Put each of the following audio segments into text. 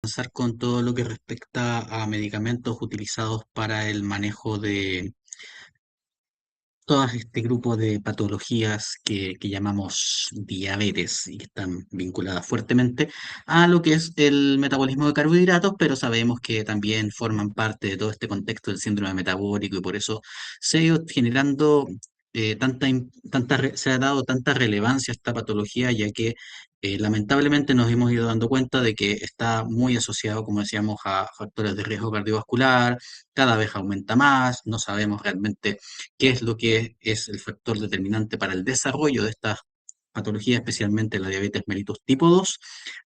Comenzar con todo lo que respecta a medicamentos utilizados para el manejo de todo este grupo de patologías que llamamos diabetes y que están vinculadas fuertemente a lo que es el metabolismo de carbohidratos, pero sabemos que también forman parte de todo este contexto del síndrome metabólico y por eso se ha ido generando se ha dado tanta relevancia a esta patología, ya que lamentablemente nos hemos ido dando cuenta de que está muy asociado, como decíamos, a factores de riesgo cardiovascular, cada vez aumenta más, no sabemos realmente qué es lo que es el factor determinante para el desarrollo de esta patología, especialmente la diabetes mellitus tipo 2.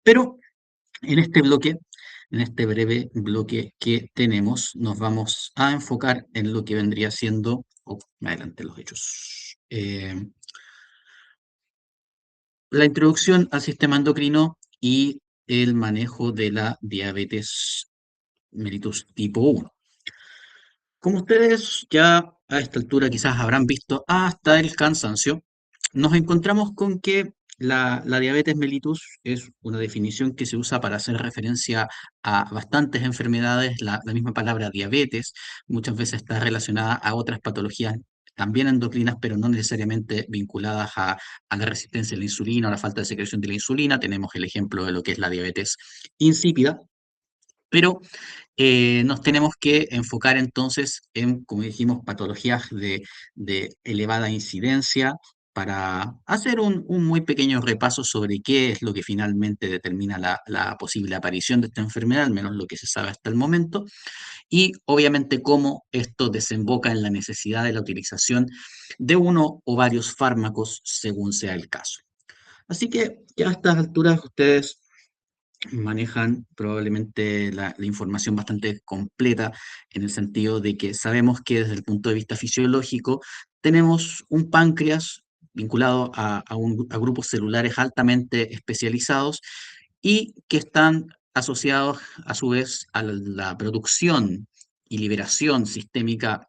Pero en este bloque, en este breve bloque que tenemos, nos vamos a enfocar en lo que vendría siendo, me adelanté los hechos, la introducción al sistema endocrino y el manejo de la diabetes mellitus tipo 1. Como ustedes ya a esta altura quizás habrán visto hasta el cansancio, nos encontramos con que la diabetes mellitus es una definición que se usa para hacer referencia a bastantes enfermedades. La misma palabra diabetes muchas veces está relacionada a otras patologías también endocrinas, pero no necesariamente vinculadas a la resistencia a la insulina o la falta de secreción de la insulina. Tenemos el ejemplo de lo que es la diabetes insípida, pero nos tenemos que enfocar entonces en, como dijimos, patologías de elevada incidencia para hacer un muy pequeño repaso sobre qué es lo que finalmente determina la posible aparición de esta enfermedad, al menos lo que se sabe hasta el momento, y obviamente cómo esto desemboca en la necesidad de la utilización de uno o varios fármacos según sea el caso. Así que ya a estas alturas ustedes manejan probablemente la información bastante completa en el sentido de que sabemos que desde el punto de vista fisiológico tenemos un páncreas vinculado a grupos celulares altamente especializados y que están asociados a su vez a la producción y liberación sistémica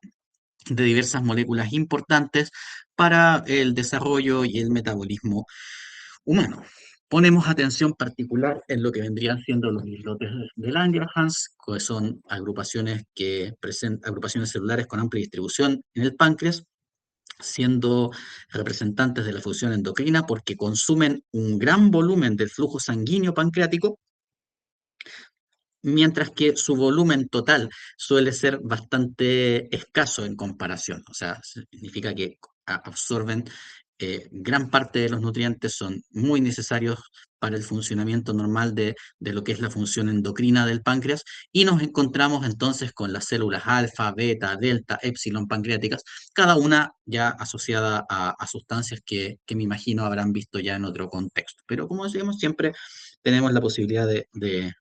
de diversas moléculas importantes para el desarrollo y el metabolismo humano. Ponemos atención particular en lo que vendrían siendo los islotes de Langerhans, que son agrupaciones agrupaciones celulares con amplia distribución en el páncreas, siendo representantes de la función endocrina porque consumen un gran volumen del flujo sanguíneo pancreático, mientras que su volumen total suele ser bastante escaso en comparación. O sea, significa que absorben gran parte de los nutrientes, son muy necesarios para el funcionamiento normal de lo que es la función endocrina del páncreas, y nos encontramos entonces con las células alfa, beta, delta, épsilon pancreáticas, cada una ya asociada a sustancias que me imagino habrán visto ya en otro contexto. Pero como decíamos, siempre tenemos la posibilidad de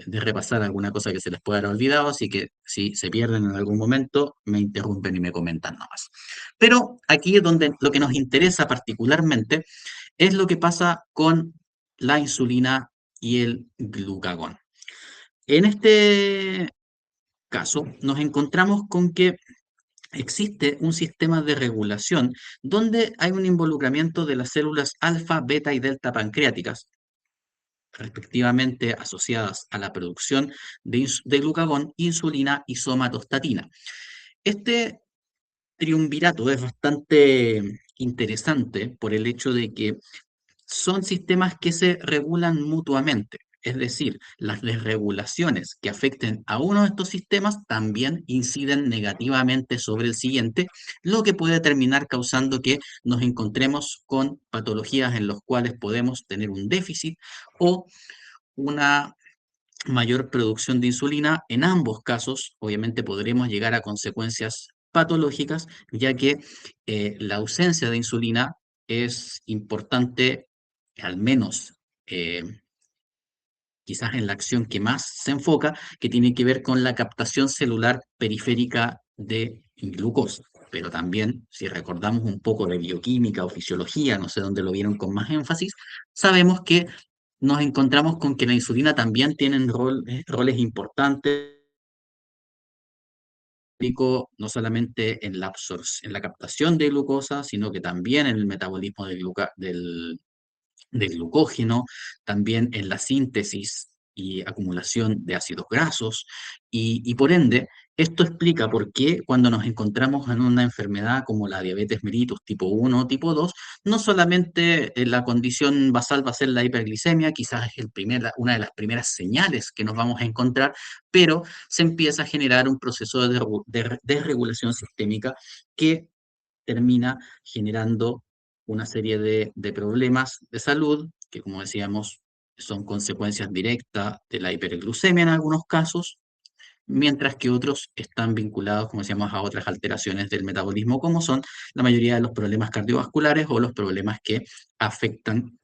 repasar alguna cosa que se les pueda haber olvidado, así que si se pierden en algún momento, me interrumpen y me comentan nomás. Pero aquí es donde lo que nos interesa particularmente es lo que pasa con la insulina y el glucagón. En este caso, nos encontramos con que existe un sistema de regulación donde hay un involucramiento de las células alfa, beta y delta pancreáticas, respectivamente asociadas a la producción de glucagón, insulina y somatostatina. Este triunvirato es bastante interesante por el hecho de que son sistemas que se regulan mutuamente. Es decir, las desregulaciones que afecten a uno de estos sistemas también inciden negativamente sobre el siguiente, lo que puede terminar causando que nos encontremos con patologías en las cuales podemos tener un déficit o una mayor producción de insulina. En ambos casos, obviamente, podremos llegar a consecuencias patológicas, ya que la ausencia de insulina es importante, al menos eh, quizás en la acción que más se enfoca, que tiene que ver con la captación celular periférica de glucosa. Pero también, si recordamos un poco de bioquímica o fisiología, no sé dónde lo vieron con más énfasis, sabemos que nos encontramos con que la insulina también tiene roles importantes, no solamente en en la captación de glucosa, sino que también en el metabolismo del glucógeno, también en la síntesis y acumulación de ácidos grasos, y por ende, esto explica por qué cuando nos encontramos en una enfermedad como la diabetes mellitus tipo 1 o tipo 2, no solamente la condición basal va a ser la hiperglicemia, quizás es una de las primeras señales que nos vamos a encontrar, pero se empieza a generar un proceso de desregulación sistémica que termina generando una serie de problemas de salud que, como decíamos, son consecuencias directas de la hiperglucemia en algunos casos, mientras que otros están vinculados, como decíamos, a otras alteraciones del metabolismo, como son la mayoría de los problemas cardiovasculares o los problemas que afectan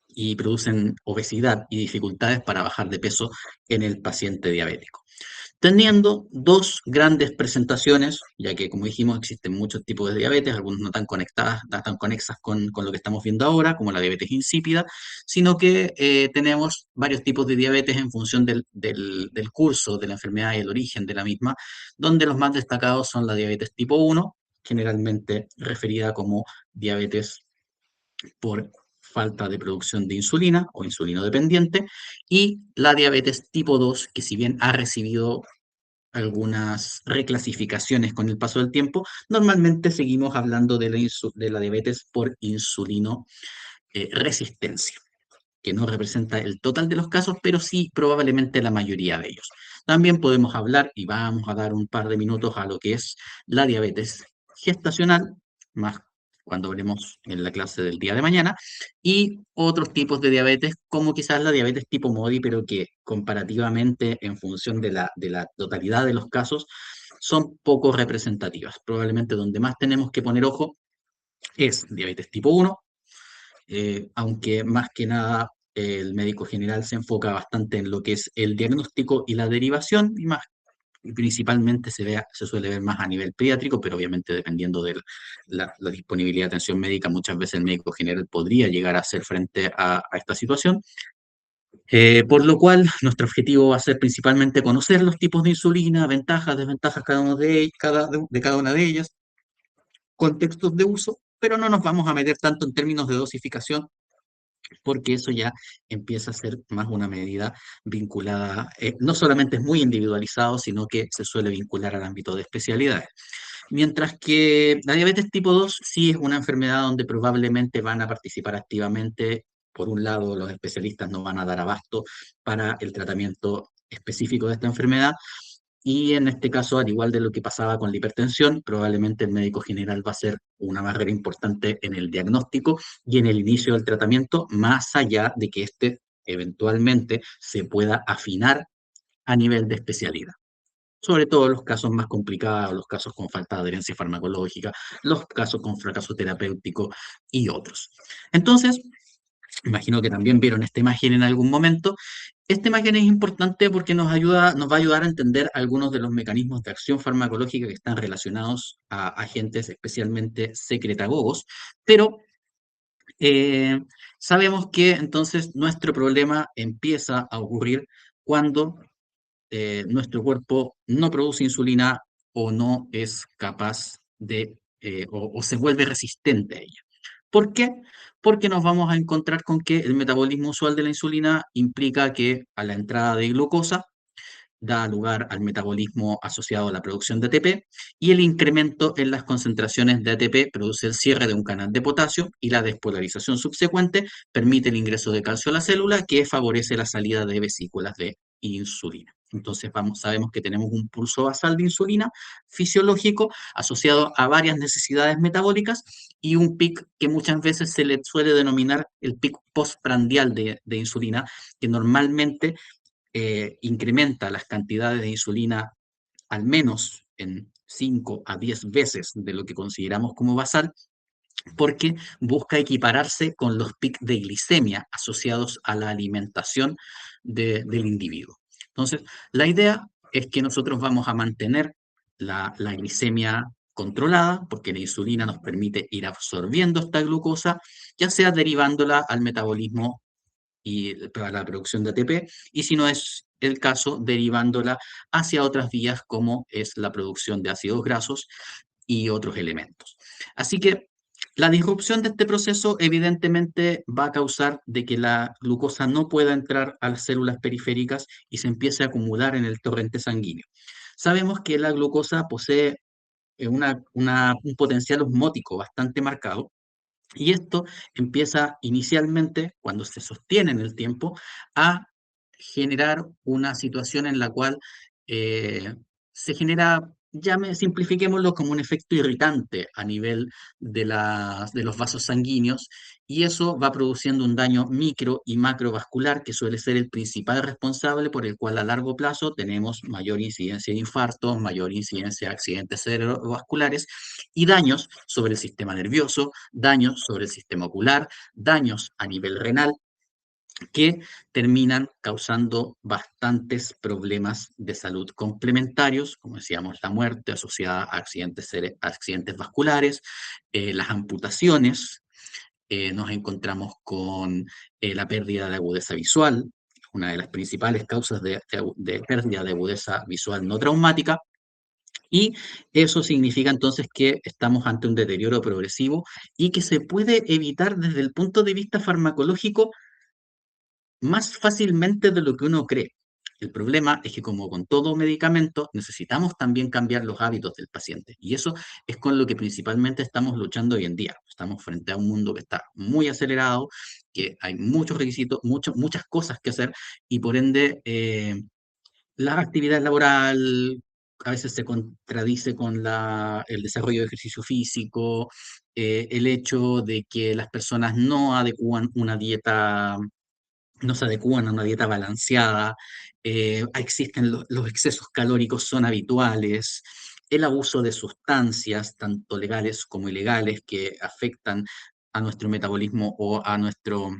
y producen obesidad y dificultades para bajar de peso en el paciente diabético. Teniendo dos grandes presentaciones, ya que como dijimos existen muchos tipos de diabetes, algunos no tan conectadas, no tan conexas con lo que estamos viendo ahora, como la diabetes insípida, sino que tenemos varios tipos de diabetes en función del curso de la enfermedad y el origen de la misma, donde los más destacados son la diabetes tipo 1, generalmente referida como diabetes por falta de producción de insulina o insulino dependiente, y la diabetes tipo 2, que si bien ha recibido algunas reclasificaciones con el paso del tiempo, normalmente seguimos hablando de la diabetes por insulino resistencia, que no representa el total de los casos, pero sí probablemente la mayoría de ellos. También podemos hablar, y vamos a dar un par de minutos a lo que es la diabetes gestacional, más cuando veremos en la clase del día de mañana, y otros tipos de diabetes, como quizás la diabetes tipo MODI, pero que comparativamente en función de la totalidad de los casos, son poco representativas. Probablemente donde más tenemos que poner ojo es diabetes tipo 1, aunque más que nada el médico general se enfoca bastante en lo que es el diagnóstico y la derivación, y principalmente se suele ver más a nivel pediátrico, pero obviamente dependiendo de la disponibilidad de atención médica, muchas veces el médico general podría llegar a hacer frente a esta situación. Por lo cual, nuestro objetivo va a ser principalmente conocer los tipos de insulina, ventajas, desventajas de cada una de ellas, contextos de uso, pero no nos vamos a meter tanto en términos de dosificación, porque eso ya empieza a ser más una medida vinculada, no solamente es muy individualizado, sino que se suele vincular al ámbito de especialidades. Mientras que la diabetes tipo 2 sí es una enfermedad donde probablemente van a participar activamente. Por un lado, los especialistas no van a dar abasto para el tratamiento específico de esta enfermedad, y en este caso, al igual de lo que pasaba con la hipertensión, probablemente el médico general va a ser una barrera importante en el diagnóstico y en el inicio del tratamiento, más allá de que este eventualmente se pueda afinar a nivel de especialidad. Sobre todo los casos más complicados, los casos con falta de adherencia farmacológica, los casos con fracaso terapéutico y otros. Entonces, imagino que también vieron esta imagen en algún momento. Esta imagen es importante porque nos va a ayudar a entender algunos de los mecanismos de acción farmacológica que están relacionados a agentes especialmente secretagogos, pero eh, sabemos que entonces nuestro problema empieza a ocurrir cuando nuestro cuerpo no produce insulina o no es capaz o se vuelve resistente a ella. ¿Por qué? Porque nos vamos a encontrar con que el metabolismo usual de la insulina implica que a la entrada de glucosa da lugar al metabolismo asociado a la producción de ATP, y el incremento en las concentraciones de ATP produce el cierre de un canal de potasio, y la despolarización subsecuente permite el ingreso de calcio a la célula, que favorece la salida de vesículas de insulina. Entonces sabemos que tenemos un pulso basal de insulina fisiológico asociado a varias necesidades metabólicas, y un pic que muchas veces se le suele denominar el pic postprandial de insulina, que normalmente incrementa las cantidades de insulina al menos en 5 a 10 veces de lo que consideramos como basal, porque busca equipararse con los picos de glicemia asociados a la alimentación del individuo. Entonces, la idea es que nosotros vamos a mantener la glicemia controlada, porque la insulina nos permite ir absorbiendo esta glucosa, ya sea derivándola al metabolismo y para la producción de ATP, y si no es el caso, derivándola hacia otras vías como es la producción de ácidos grasos y otros elementos. Así que La disrupción de este proceso evidentemente va a causar de que la glucosa no pueda entrar a las células periféricas y se empiece a acumular en el torrente sanguíneo. Sabemos que la glucosa posee un potencial osmótico bastante marcado, y esto empieza inicialmente, cuando se sostiene en el tiempo, a generar una situación en la cual eh, se genera, simplifiquémoslo como un efecto irritante a nivel de los vasos sanguíneos, y eso va produciendo un daño micro y macrovascular que suele ser el principal responsable por el cual a largo plazo tenemos mayor incidencia de infartos, mayor incidencia de accidentes cerebrovasculares y daños sobre el sistema nervioso, daños sobre el sistema ocular, daños a nivel renal, que terminan causando bastantes problemas de salud complementarios, como decíamos, la muerte asociada a accidentes vasculares, las amputaciones, nos encontramos con la pérdida de agudeza visual, una de las principales causas de pérdida de agudeza visual no traumática, y eso significa entonces que estamos ante un deterioro progresivo y que se puede evitar desde el punto de vista farmacológico más fácilmente de lo que uno cree. El problema es que, como con todo medicamento, necesitamos también cambiar los hábitos del paciente. Y eso es con lo que principalmente estamos luchando hoy en día. Estamos frente a un mundo que está muy acelerado, que hay muchos requisitos, muchas cosas que hacer, y por ende la actividad laboral a veces se contradice con el desarrollo de ejercicio físico, el hecho de que las personas no se adecúan a una dieta balanceada, existen los excesos calóricos son habituales, el abuso de sustancias, tanto legales como ilegales, que afectan a nuestro metabolismo o a nuestro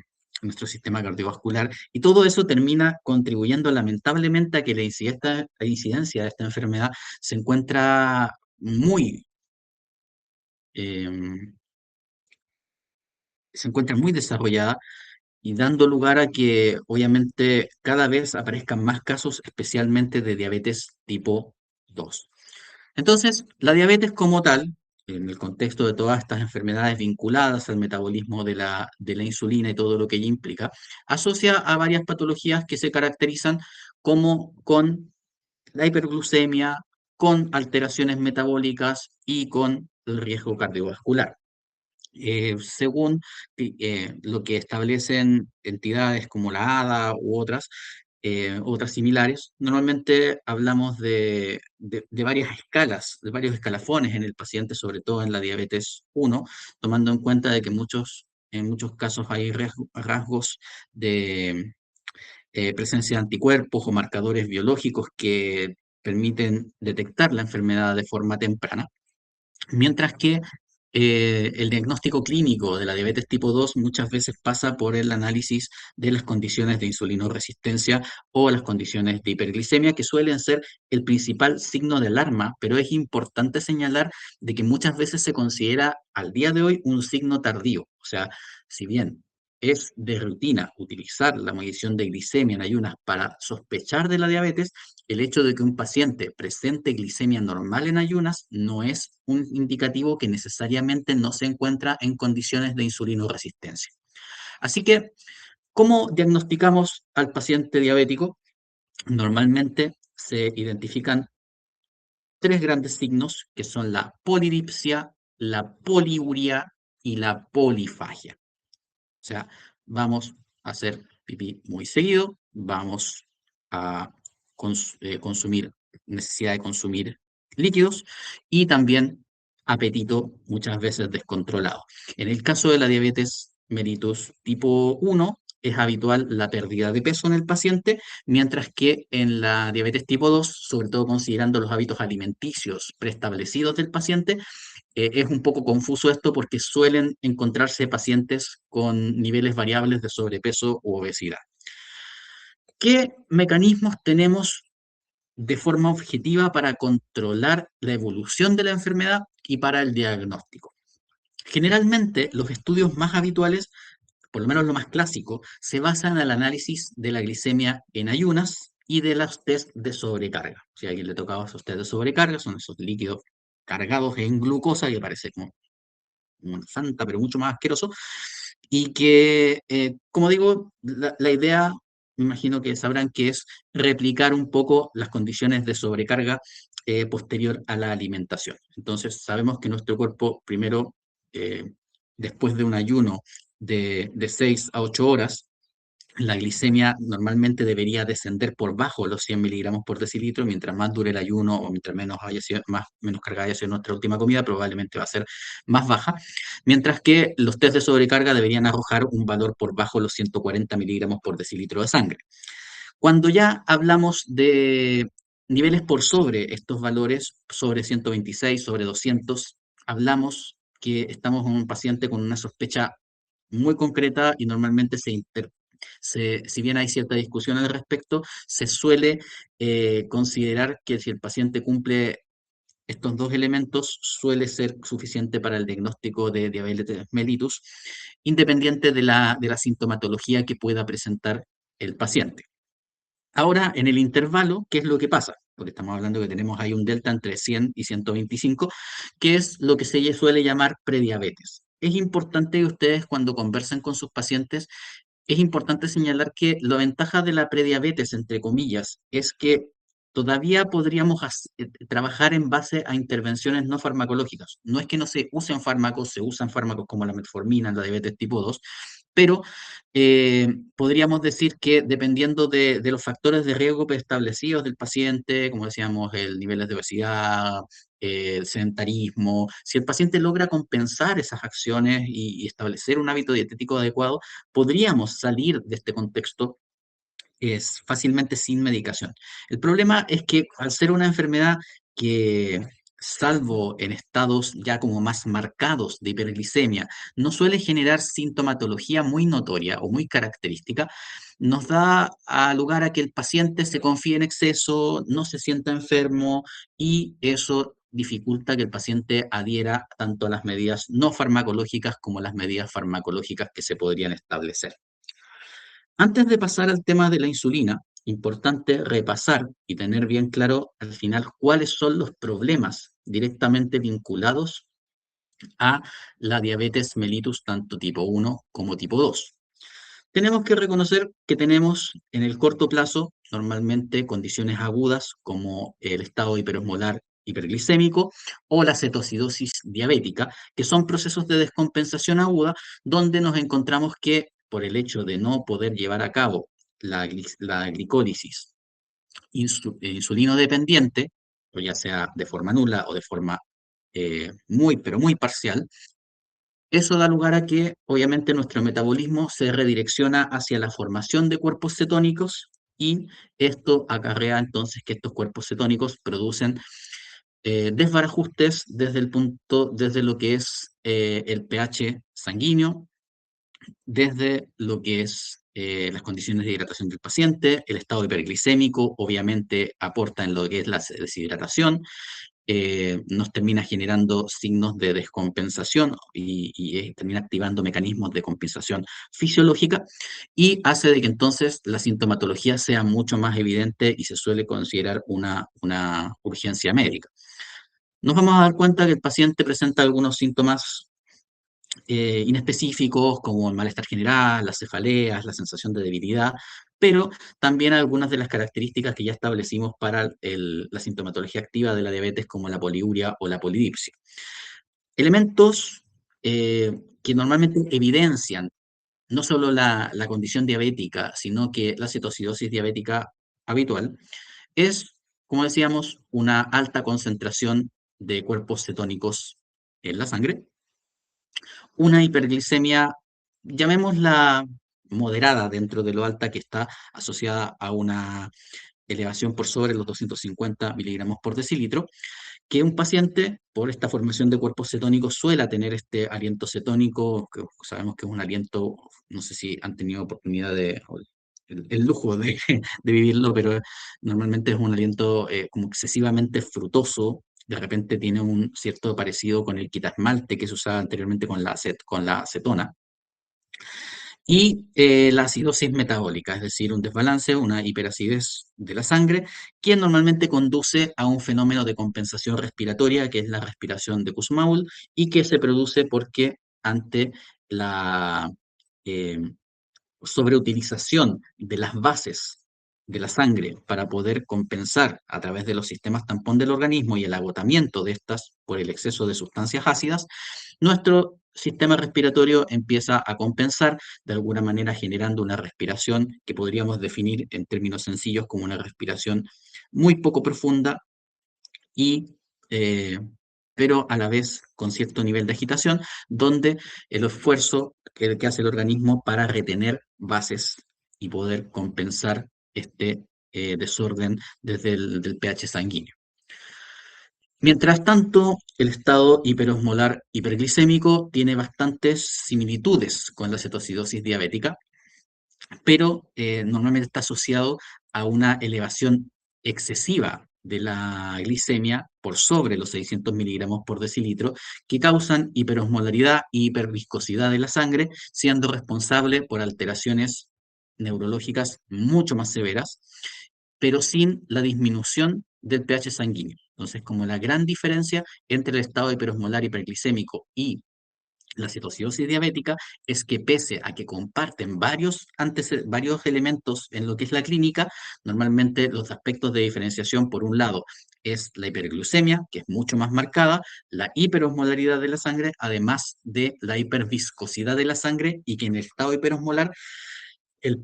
sistema cardiovascular, y todo eso termina contribuyendo lamentablemente a que la incidencia de esta enfermedad se encuentra em, se encuentra muy desarrollada y dando lugar a que obviamente cada vez aparezcan más casos, especialmente de diabetes tipo 2. Entonces, la diabetes como tal, en el contexto de todas estas enfermedades vinculadas al metabolismo de la insulina y todo lo que ella implica, asocia a varias patologías que se caracterizan como con la hiperglucemia, con alteraciones metabólicas y con el riesgo cardiovascular. Según lo que establecen entidades como la ADA u otras similares, normalmente hablamos de varias escalas, de varios escalafones en el paciente, sobre todo en la diabetes 1, tomando en cuenta de que en muchos casos hay rasgos de presencia de anticuerpos o marcadores biológicos que permiten detectar la enfermedad de forma temprana. Mientras que el diagnóstico clínico de la diabetes tipo 2 muchas veces pasa por el análisis de las condiciones de insulinoresistencia o las condiciones de hiperglicemia, que suelen ser el principal signo de alarma, pero es importante señalar de que muchas veces se considera al día de hoy un signo tardío. O sea, si bien es de rutina utilizar la medición de glicemia en ayunas para sospechar de la diabetes, el hecho de que un paciente presente glicemia normal en ayunas no es un indicativo que necesariamente no se encuentra en condiciones de insulinoresistencia. Así que, ¿cómo diagnosticamos al paciente diabético? Normalmente se identifican tres grandes signos que son la polidipsia, la poliuria y la polifagia. O sea, vamos a hacer pipí muy seguido, vamos a consumir, necesidad de consumir líquidos y también apetito muchas veces descontrolado. En el caso de la diabetes mellitus tipo 1, es habitual la pérdida de peso en el paciente, mientras que en la diabetes tipo 2, sobre todo considerando los hábitos alimenticios preestablecidos del paciente, es un poco confuso esto porque suelen encontrarse pacientes con niveles variables de sobrepeso u obesidad. ¿Qué mecanismos tenemos de forma objetiva para controlar la evolución de la enfermedad y para el diagnóstico? Generalmente, los estudios más habituales, por lo menos lo más clásico, se basan en el análisis de la glicemia en ayunas y de los test de sobrecarga. Si a alguien le tocaba esos test de sobrecarga, son esos líquidos cargados en glucosa que parece como una fanta, pero mucho más asqueroso, y que, como digo, la idea, me imagino que sabrán que es replicar un poco las condiciones de sobrecarga posterior a la alimentación. Entonces, sabemos que nuestro cuerpo, primero, eh, después de un ayuno de 6 a 8 horas, la glicemia normalmente debería descender por bajo los 100 miligramos por decilitro. Mientras más dure el ayuno o mientras menos, menos cargada haya sido nuestra última comida, probablemente va a ser más baja. Mientras que los test de sobrecarga deberían arrojar un valor por bajo los 140 miligramos por decilitro de sangre. Cuando ya hablamos de niveles por sobre estos valores, sobre 126, sobre 200, hablamos que estamos en un paciente con una sospecha muy concreta y normalmente si bien hay cierta discusión al respecto, se suele considerar que si el paciente cumple estos dos elementos, suele ser suficiente para el diagnóstico de diabetes mellitus, independiente de la sintomatología que pueda presentar el paciente. Ahora, en el intervalo, ¿qué es lo que pasa? Porque estamos hablando que tenemos ahí un delta entre 100 y 125, que es lo que se suele llamar prediabetes. Es importante que ustedes cuando conversen con sus pacientes, es importante señalar que la ventaja de la prediabetes, entre comillas, es que todavía podríamos trabajar en base a intervenciones no farmacológicas. No es que no se usen fármacos, se usan fármacos como la metformina en la diabetes tipo 2, pero podríamos decir que dependiendo de los factores de riesgo preestablecidos del paciente, como decíamos, el nivel de obesidad, el sedentarismo, si el paciente logra compensar esas acciones y establecer un hábito dietético adecuado, podríamos salir de este contexto es fácilmente sin medicación. El problema es que al ser una enfermedad que, salvo en estados ya como más marcados de hiperglicemia, no suele generar sintomatología muy notoria o muy característica, nos da lugar a que el paciente se confíe en exceso, no se sienta enfermo y eso dificulta que el paciente adhiera tanto a las medidas no farmacológicas como a las medidas farmacológicas que se podrían establecer. Antes de pasar al tema de la insulina, importante repasar y tener bien claro al final cuáles son los problemas directamente vinculados a la diabetes mellitus tanto tipo 1 como tipo 2. Tenemos que reconocer que tenemos en el corto plazo normalmente condiciones agudas como el estado hiperosmolar hiperglicémico o la cetoacidosis diabética, que son procesos de descompensación aguda donde nos encontramos que por el hecho de no poder llevar a cabo la glicólisis insulino dependiente, o ya sea de forma nula o de forma muy, pero muy parcial, eso da lugar a que, obviamente, nuestro metabolismo se redirecciona hacia la formación de cuerpos cetónicos y esto acarrea entonces que estos cuerpos cetónicos producen desbarajustes desde lo que es el pH sanguíneo, desde lo que es las condiciones de hidratación del paciente, el estado hiperglicémico, obviamente aporta en lo que es la deshidratación, nos termina generando signos de descompensación y termina activando mecanismos de compensación fisiológica y hace de que entonces la sintomatología sea mucho más evidente y se suele considerar una urgencia médica. Nos vamos a dar cuenta que el paciente presenta algunos síntomas inespecíficos como el malestar general, las cefaleas, la sensación de debilidad, pero también algunas de las características que ya establecimos para la sintomatología activa de la diabetes como la poliuria o la polidipsia. Elementos que normalmente evidencian no solo la condición diabética, sino que la cetoacidosis diabética habitual es, como decíamos, una alta concentración de cuerpos cetónicos en la sangre, una hiperglicemia, llamémosla moderada dentro de lo alta que está asociada a una elevación por sobre los 250 miligramos por decilitro, que un paciente, por esta formación de cuerpos cetónicos, suele tener este aliento cetónico, que sabemos que es un aliento, no sé si han tenido oportunidad o el lujo de, de vivirlo, pero normalmente es un aliento como excesivamente frutoso, de repente tiene un cierto parecido con el quitasmalte que se usaba anteriormente con con la acetona, y la acidosis metabólica, es decir, un desbalance, una hiperacidez de la sangre, que normalmente conduce a un fenómeno de compensación respiratoria, que es la respiración de Kussmaul, y que se produce porque ante la eh, sobreutilización de las bases de la sangre para poder compensar a través de los sistemas tampón del organismo y el agotamiento de estas por el exceso de sustancias ácidas, nuestro sistema respiratorio empieza a compensar de alguna manera generando una respiración que podríamos definir en términos sencillos como una respiración muy poco profunda y eh, pero a la vez con cierto nivel de agitación, donde el esfuerzo que hace el organismo para retener bases y poder compensar este desorden desde el del pH sanguíneo. Mientras tanto, el estado hiperosmolar hiperglicémico tiene bastantes similitudes con la cetoacidosis diabética, pero normalmente está asociado a una elevación excesiva de la glicemia por sobre los 600 miligramos por decilitro, que causan hiperosmolaridad y hiperviscosidad de la sangre, siendo responsable por alteraciones neurológicas mucho más severas, pero sin la disminución del pH sanguíneo. Entonces, como la gran diferencia entre el estado hiperosmolar hiperglicémico y la cetoacidosis diabética es que pese a que comparten varios elementos en lo que es la clínica, normalmente los aspectos de diferenciación, por un lado, es la hiperglucemia, que es mucho más marcada, la hiperosmolaridad de la sangre, además de la hiperviscosidad de la sangre, y que en el estado hiperosmolar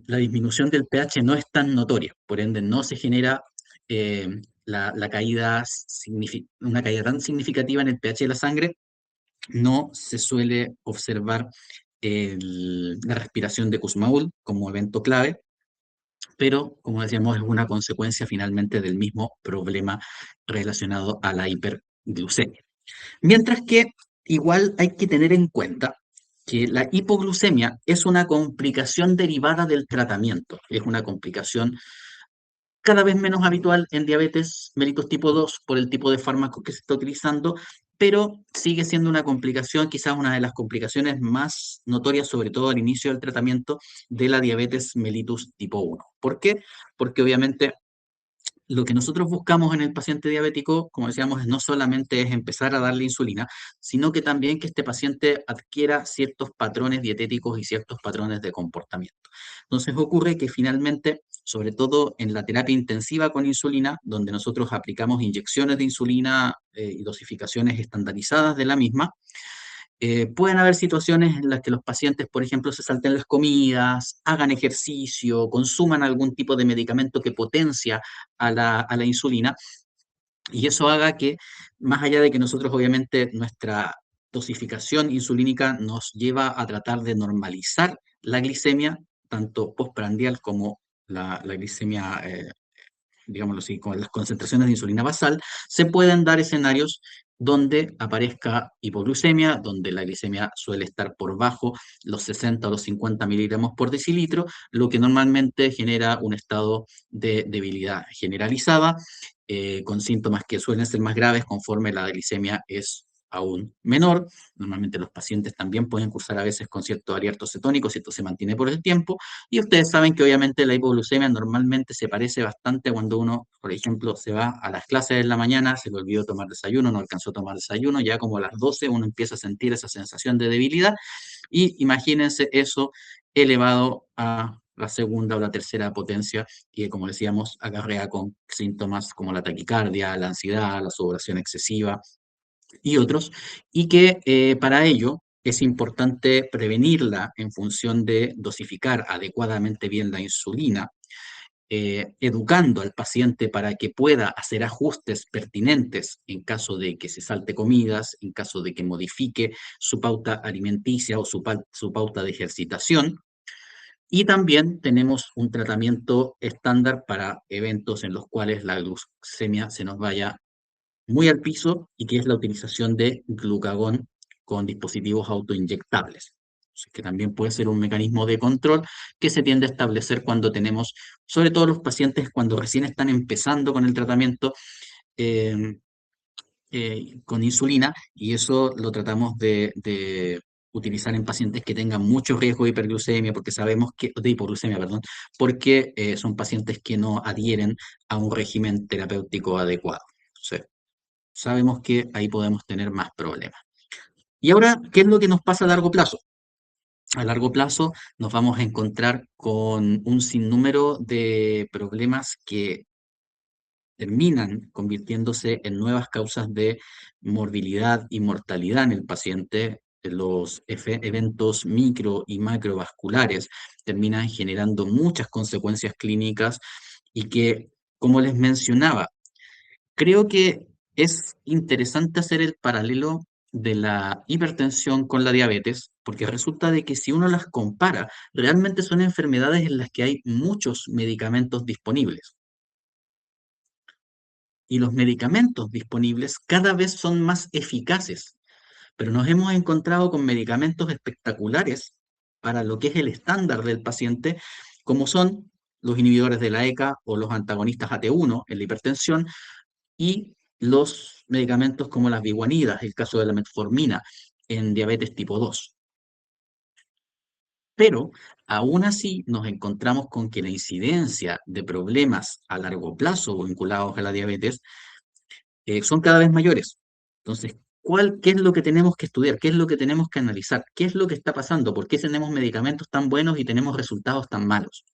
la disminución del pH no es tan notoria, por ende no se genera eh, la caída, una caída tan significativa en el pH de la sangre, no se suele observar la respiración de Kussmaul como evento clave, pero como decíamos, es una consecuencia finalmente del mismo problema relacionado a la hiperglucemia. Mientras que igual hay que tener en cuenta que la hipoglucemia es una complicación derivada del tratamiento, es una complicación cada vez menos habitual en diabetes mellitus tipo 2 por el tipo de fármaco que se está utilizando, pero sigue siendo una complicación, quizás una de las complicaciones más notorias, sobre todo al inicio del tratamiento de la diabetes mellitus tipo 1. ¿Por qué? Porque obviamente lo que nosotros buscamos en el paciente diabético, como decíamos, no solamente es empezar a darle insulina, sino que también que este paciente adquiera ciertos patrones dietéticos y ciertos patrones de comportamiento. Entonces ocurre que finalmente, sobre todo en la terapia intensiva con insulina, donde nosotros aplicamos inyecciones de insulina y dosificaciones estandarizadas de la misma, pueden haber situaciones en las que los pacientes, por ejemplo, se salten las comidas, hagan ejercicio, consuman algún tipo de medicamento que potencia a la insulina, y eso haga que, más allá de que nosotros obviamente nuestra dosificación insulínica nos lleva a tratar de normalizar la glicemia, tanto postprandial como la glicemia digámoslo así, con las concentraciones de insulina basal, se pueden dar escenarios donde aparezca hipoglucemia, donde la glicemia suele estar por bajo los 60 o los 50 miligramos por decilitro, lo que normalmente genera un estado de debilidad generalizada, con síntomas que suelen ser más graves conforme la glicemia es aún menor. Normalmente los pacientes también pueden cursar a veces con cierto aliento cetónico si esto se mantiene por el tiempo, y ustedes saben que obviamente la hipoglucemia normalmente se parece bastante cuando uno, por ejemplo, se va a las clases en la mañana, se le olvidó tomar desayuno, no alcanzó a tomar desayuno, ya como a las 12 uno empieza a sentir esa sensación de debilidad, y imagínense eso elevado a la segunda o la tercera potencia, que como decíamos, acarrea con síntomas como la taquicardia, la ansiedad, la sudoración excesiva y otros, y que para ello es importante prevenirla en función de dosificar adecuadamente bien la insulina, educando al paciente para que pueda hacer ajustes pertinentes en caso de que se salte comidas, en caso de que modifique su pauta alimenticia o su pauta de ejercitación. Y también tenemos un tratamiento estándar para eventos en los cuales la glucemia se nos vaya muy al piso, y que es la utilización de glucagón con dispositivos autoinyectables. Entonces, que también puede ser un mecanismo de control que se tiende a establecer cuando tenemos, sobre todo los pacientes cuando recién están empezando con el tratamiento eh, con insulina, y eso lo tratamos de utilizar en pacientes que tengan mucho riesgo de hiperglucemia, porque sabemos que, de hipoglucemia, perdón, porque son pacientes que no adhieren a un régimen terapéutico adecuado. Entonces, sabemos que ahí podemos tener más problemas. Y ahora, ¿qué es lo que nos pasa a largo plazo? A largo plazo nos vamos a encontrar con un sinnúmero de problemas que terminan convirtiéndose en nuevas causas de morbilidad y mortalidad en el paciente. Los eventos micro y macrovasculares terminan generando muchas consecuencias clínicas y que, como les mencionaba, creo que es interesante hacer el paralelo de la hipertensión con la diabetes, porque resulta de que si uno las compara, realmente son enfermedades en las que hay muchos medicamentos disponibles. Y los medicamentos disponibles cada vez son más eficaces, pero nos hemos encontrado con medicamentos espectaculares para lo que es el estándar del paciente, como son los inhibidores de la ECA o los antagonistas AT1 en la hipertensión y los medicamentos como las biguanidas, el caso de la metformina en diabetes tipo 2. Pero aún así nos encontramos con que la incidencia de problemas a largo plazo vinculados a la diabetes son cada vez mayores. Entonces, ¿qué es lo que tenemos que estudiar? ¿Qué es lo que tenemos que analizar? ¿Qué es lo que está pasando? ¿Por qué tenemos medicamentos tan buenos y tenemos resultados tan malos?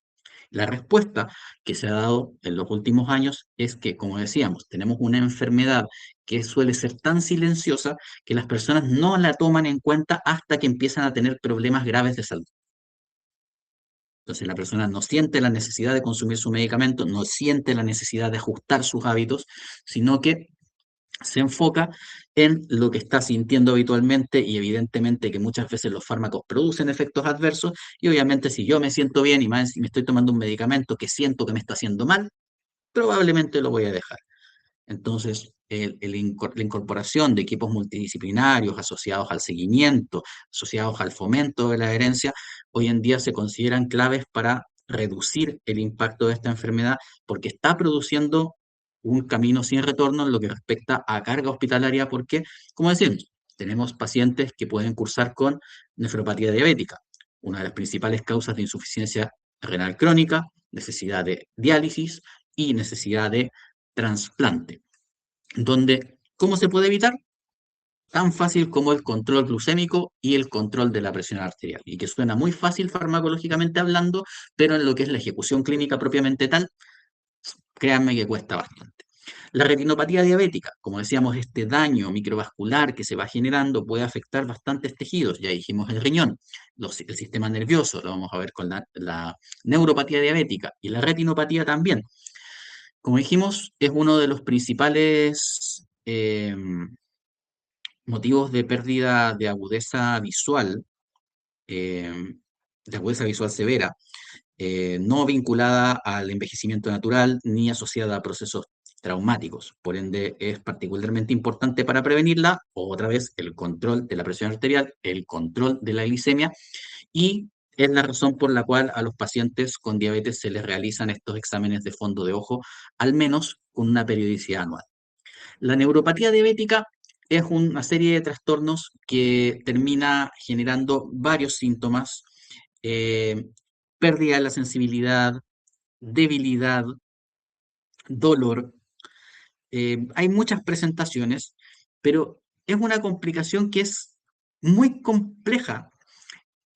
La respuesta que se ha dado en los últimos años es que, como decíamos, tenemos una enfermedad que suele ser tan silenciosa que las personas no la toman en cuenta hasta que empiezan a tener problemas graves de salud. Entonces la persona no siente la necesidad de consumir su medicamento, no siente la necesidad de ajustar sus hábitos, sino que se enfoca en lo que está sintiendo habitualmente y evidentemente que muchas veces los fármacos producen efectos adversos y obviamente si yo me siento bien y más si me estoy tomando un medicamento que siento que me está haciendo mal, probablemente lo voy a dejar. Entonces, la incorporación de equipos multidisciplinarios asociados al seguimiento, asociados al fomento de la herencia, hoy en día se consideran claves para reducir el impacto de esta enfermedad porque está produciendo un camino sin retorno en lo que respecta a carga hospitalaria, porque, como decimos, tenemos pacientes que pueden cursar con nefropatía diabética, una de las principales causas de insuficiencia renal crónica, necesidad de diálisis y necesidad de trasplante, donde, ¿cómo se puede evitar? Tan fácil como el control glucémico y el control de la presión arterial, y que suena muy fácil farmacológicamente hablando, pero en lo que es la ejecución clínica propiamente tal, créanme que cuesta bastante. La retinopatía diabética, como decíamos, este daño microvascular que se va generando puede afectar bastantes tejidos, ya dijimos el riñón, el sistema nervioso, lo vamos a ver con la neuropatía diabética y la retinopatía también. Como dijimos, es uno de los principales motivos de pérdida eh, de agudeza visual severa, no vinculada al envejecimiento natural ni asociada a procesos traumáticos. Por ende, es particularmente importante para prevenirla, otra vez, el control de la presión arterial, el control de la glicemia y es la razón por la cual a los pacientes con diabetes se les realizan estos exámenes de fondo de ojo, al menos con una periodicidad anual. La neuropatía diabética es una serie de trastornos que termina generando varios síntomas, eh, pérdida de la sensibilidad, debilidad, dolor. Hay muchas presentaciones, pero es una complicación que es muy compleja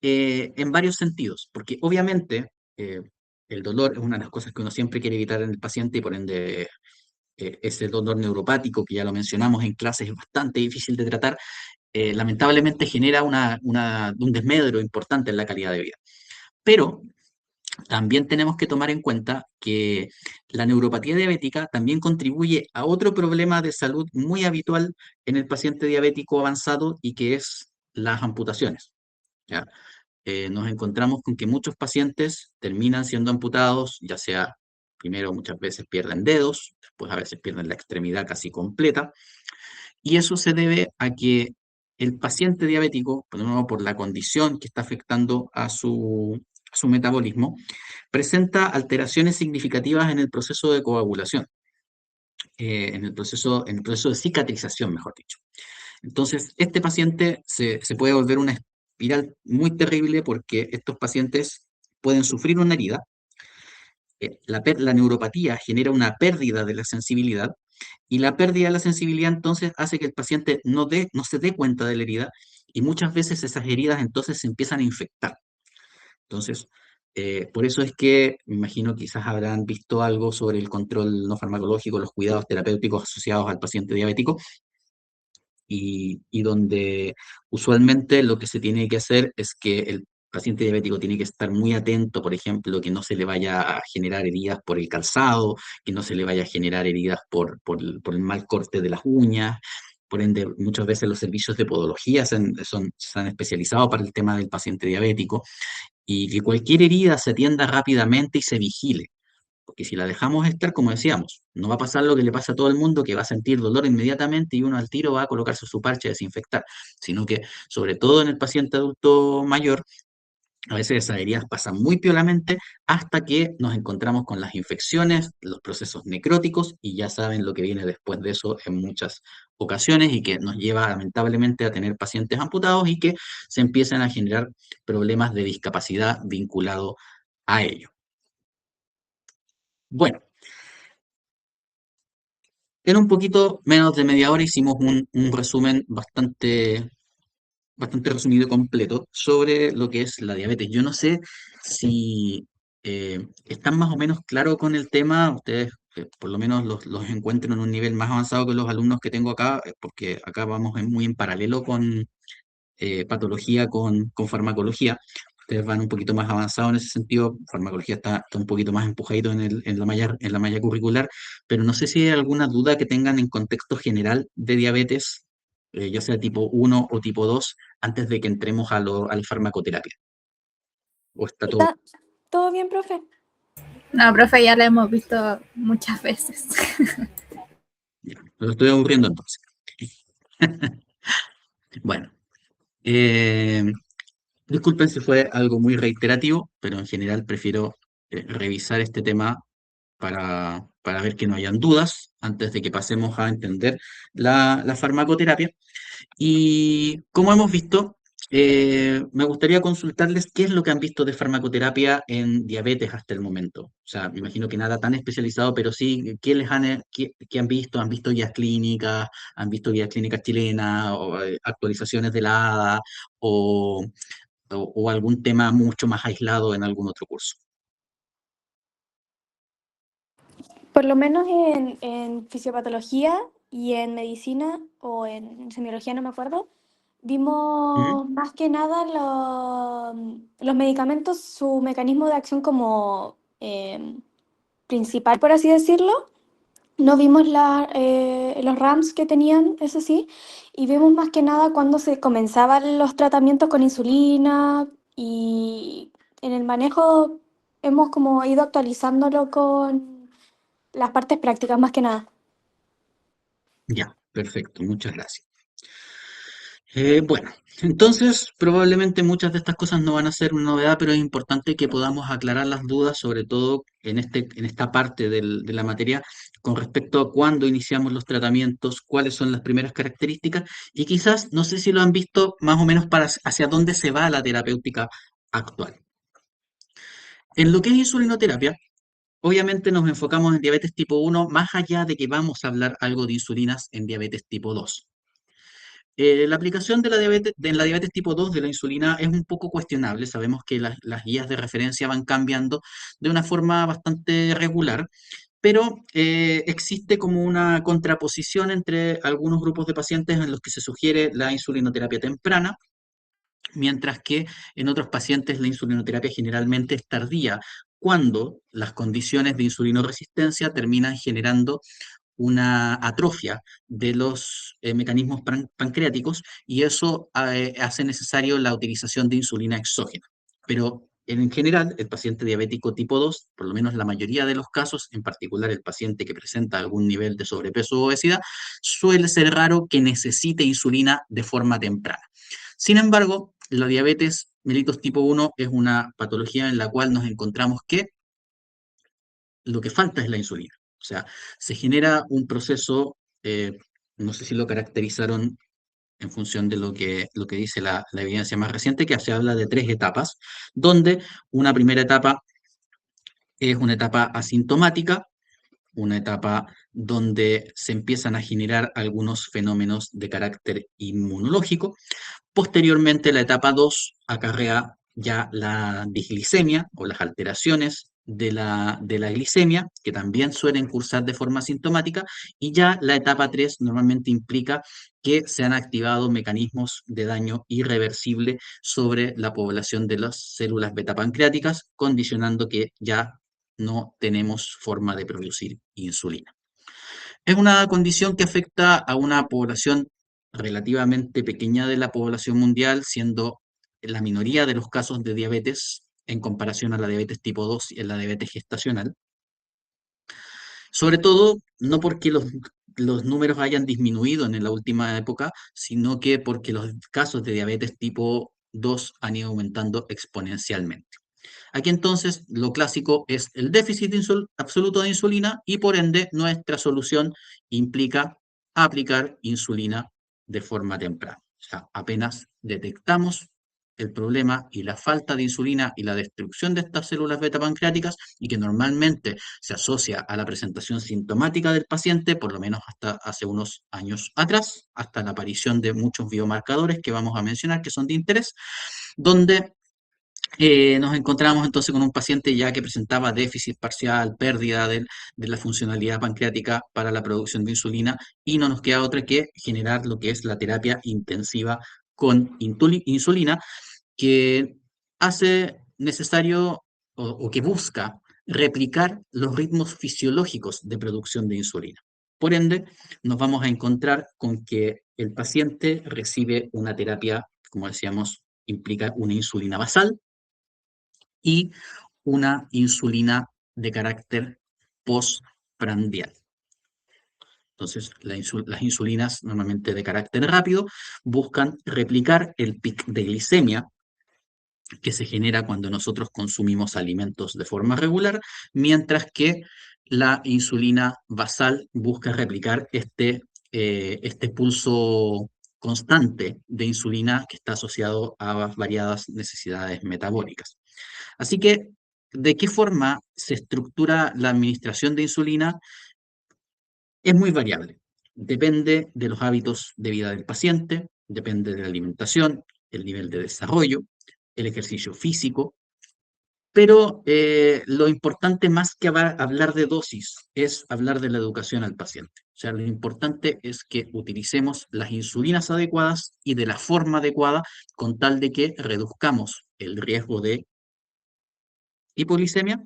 en varios sentidos, porque obviamente el dolor es una de las cosas que uno siempre quiere evitar en el paciente y por ende ese dolor neuropático que ya lo mencionamos en clases es bastante difícil de tratar, lamentablemente genera un desmedro importante en la calidad de vida. Pero también tenemos que tomar en cuenta que la neuropatía diabética también contribuye a otro problema de salud muy habitual en el paciente diabético avanzado y que es las amputaciones. ¿Ya? Nos encontramos con que muchos pacientes terminan siendo amputados, ya sea primero muchas veces pierden dedos, después a veces pierden la extremidad casi completa, y eso se debe a que el paciente diabético, por nuevo, por la condición que está afectando a su metabolismo, presenta alteraciones significativas en el proceso de coagulación, en el proceso de cicatrización, mejor dicho. Entonces, este paciente se puede volver una espiral muy terrible porque estos pacientes pueden sufrir una herida, la neuropatía genera una pérdida de la sensibilidad Y la pérdida de la sensibilidad entonces hace que el paciente no se dé cuenta de la herida y muchas veces esas heridas entonces se empiezan a infectar. Entonces, por eso es que me imagino quizás habrán visto algo sobre el control no farmacológico, los cuidados terapéuticos asociados al paciente diabético y donde usualmente lo que se tiene que hacer es que el paciente diabético tiene que estar muy atento, por ejemplo, que no se le vaya a generar heridas por el calzado, que no se le vaya a generar heridas por el mal corte de las uñas. Por ende, muchas veces los servicios de podología se han especializado para el tema del paciente diabético y que cualquier herida se atienda rápidamente y se vigile. Porque si la dejamos estar, como decíamos, no va a pasar lo que le pasa a todo el mundo, que va a sentir dolor inmediatamente y uno al tiro va a colocarse su parche a desinfectar, sino que, sobre todo en el paciente adulto mayor, a veces esas heridas pasan muy piolamente hasta que nos encontramos con las infecciones, los procesos necróticos y ya saben lo que viene después de eso en muchas ocasiones y que nos lleva lamentablemente a tener pacientes amputados y que se empiezan a generar problemas de discapacidad vinculado a ello. Bueno, en un poquito menos de media hora hicimos un resumen bastante resumido y completo sobre lo que es la diabetes. Yo no sé si están más o menos claros con el tema, ustedes por lo menos los encuentro en un nivel más avanzado que los alumnos que tengo acá, porque acá vamos muy en paralelo con patología con farmacología. Ustedes van un poquito más avanzados en ese sentido, farmacología está un poquito más empujadito en la malla curricular, pero no sé si hay alguna duda que tengan en contexto general de diabetes, ya sea tipo uno o tipo 2 antes de que entremos a la farmacoterapia. ¿O está todo ¿Está todo bien, profe? No, profe, ya la hemos visto muchas veces. bien? Lo estoy aburriendo entonces. Bueno, eh, disculpen si fue algo muy reiterativo, pero en general prefiero revisar este tema para ver que no hayan dudas antes de que pasemos a entender la farmacoterapia. Y como hemos visto, me gustaría consultarles qué es lo que han visto de farmacoterapia en diabetes hasta el momento. O sea, me imagino que nada tan especializado, pero sí, qué han visto? ¿Han visto guías clínicas? ¿Han visto guías clínicas chilenas? ¿O actualizaciones de la ADA? ¿O, o algún tema mucho más aislado en algún otro curso? Por lo menos en fisiopatología y en medicina o en semiología, no me acuerdo, ¿Mm? vimos más que nada los medicamentos, su mecanismo de acción como principal, por así decirlo. No vimos los RAMs que tenían, eso sí, y vimos más que nada cuando se comenzaban los tratamientos con insulina y en el manejo hemos como ido actualizándolo con las partes prácticas más que nada. Ya, perfecto, muchas gracias. Bueno, entonces probablemente muchas de estas cosas no van a ser una novedad, pero es importante que podamos aclarar las dudas, sobre todo en esta parte de la materia, con respecto a cuándo iniciamos los tratamientos, cuáles son las primeras características y quizás, no sé si lo han visto más o menos hacia dónde se va la terapéutica actual. En lo que es insulinoterapia, obviamente nos enfocamos en diabetes tipo 1, más allá de que vamos a hablar algo de insulinas en diabetes tipo 2. La aplicación de la diabetes tipo 2 de la insulina es un poco cuestionable. Sabemos que las guías de referencia van cambiando de una forma bastante regular, pero existe como una contraposición entre algunos grupos de pacientes en los que se sugiere la insulinoterapia temprana, mientras que en otros pacientes la insulinoterapia generalmente es tardía, cuando las condiciones de insulinoresistencia terminan generando una atrofia de los mecanismos pancreáticos y eso hace necesario la utilización de insulina exógena. Pero en general, el paciente diabético tipo 2, por lo menos la mayoría de los casos, en particular el paciente que presenta algún nivel de sobrepeso o obesidad, suele ser raro que necesite insulina de forma temprana. Sin embargo, la diabetes mellitus tipo 1 es una patología en la cual nos encontramos que lo que falta es la insulina. O sea, se genera un proceso, no sé si lo caracterizaron en función de lo que dice la evidencia más reciente, que se habla de tres etapas, donde una primera etapa es una etapa asintomática, una etapa donde se empiezan a generar algunos fenómenos de carácter inmunológico. Posteriormente, la etapa 2 acarrea ya la disglicemia o las alteraciones de la glicemia, que también suelen cursar de forma sintomática, y ya la etapa 3 normalmente implica que se han activado mecanismos de daño irreversible sobre la población de las células beta-pancreáticas, condicionando que ya no tenemos forma de producir insulina. Es una condición que afecta a una población relativamente pequeña de la población mundial, siendo la minoría de los casos de diabetes en comparación a la diabetes tipo 2 y a la diabetes gestacional. Sobre todo, no porque los números hayan disminuido en la última época, sino que porque los casos de diabetes tipo 2 han ido aumentando exponencialmente. Aquí entonces lo clásico es el déficit absoluto de insulina y por ende nuestra solución implica aplicar insulina de forma temprana. O sea, apenas detectamos el problema y la falta de insulina y la destrucción de estas células beta pancreáticas y que normalmente se asocia a la presentación sintomática del paciente, por lo menos hasta hace unos años atrás, hasta la aparición de muchos biomarcadores que vamos a mencionar que son de interés, donde nos encontramos entonces con un paciente ya que presentaba déficit parcial, pérdida de la funcionalidad pancreática para la producción de insulina y no nos queda otra que generar lo que es la terapia intensiva con insulina que hace necesario o que busca replicar los ritmos fisiológicos de producción de insulina. Por ende, nos vamos a encontrar con que el paciente recibe una terapia, como decíamos, implica una insulina basal, y una insulina de carácter postprandial. Entonces, las insulinas normalmente de carácter rápido buscan replicar el pic de glicemia que se genera cuando nosotros consumimos alimentos de forma regular, mientras que la insulina basal busca replicar este pulso constante de insulina que está asociado a variadas necesidades metabólicas. Así que, ¿de qué forma se estructura la administración de insulina? Es muy variable. Depende de los hábitos de vida del paciente, depende de la alimentación, el nivel de desarrollo, el ejercicio físico, pero lo importante más que hablar de dosis es hablar de la educación al paciente. O sea, lo importante es que utilicemos las insulinas adecuadas y de la forma adecuada con tal de que reduzcamos el riesgo de hipoglicemia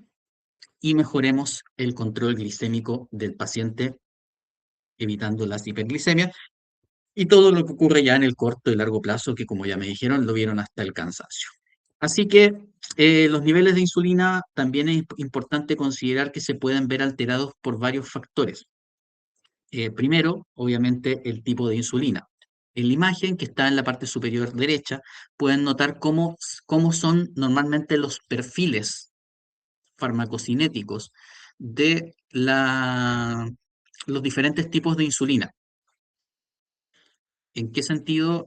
y mejoremos el control glicémico del paciente, evitando las hiperglicemias y todo lo que ocurre ya en el corto y largo plazo, que como ya me dijeron, lo vieron hasta el cansancio. Así que los niveles de insulina también es importante considerar que se pueden ver alterados por varios factores. Primero, obviamente, el tipo de insulina. En la imagen que está en la parte superior derecha, pueden notar cómo son normalmente los perfiles farmacocinéticos de los diferentes tipos de insulina. ¿En qué sentido?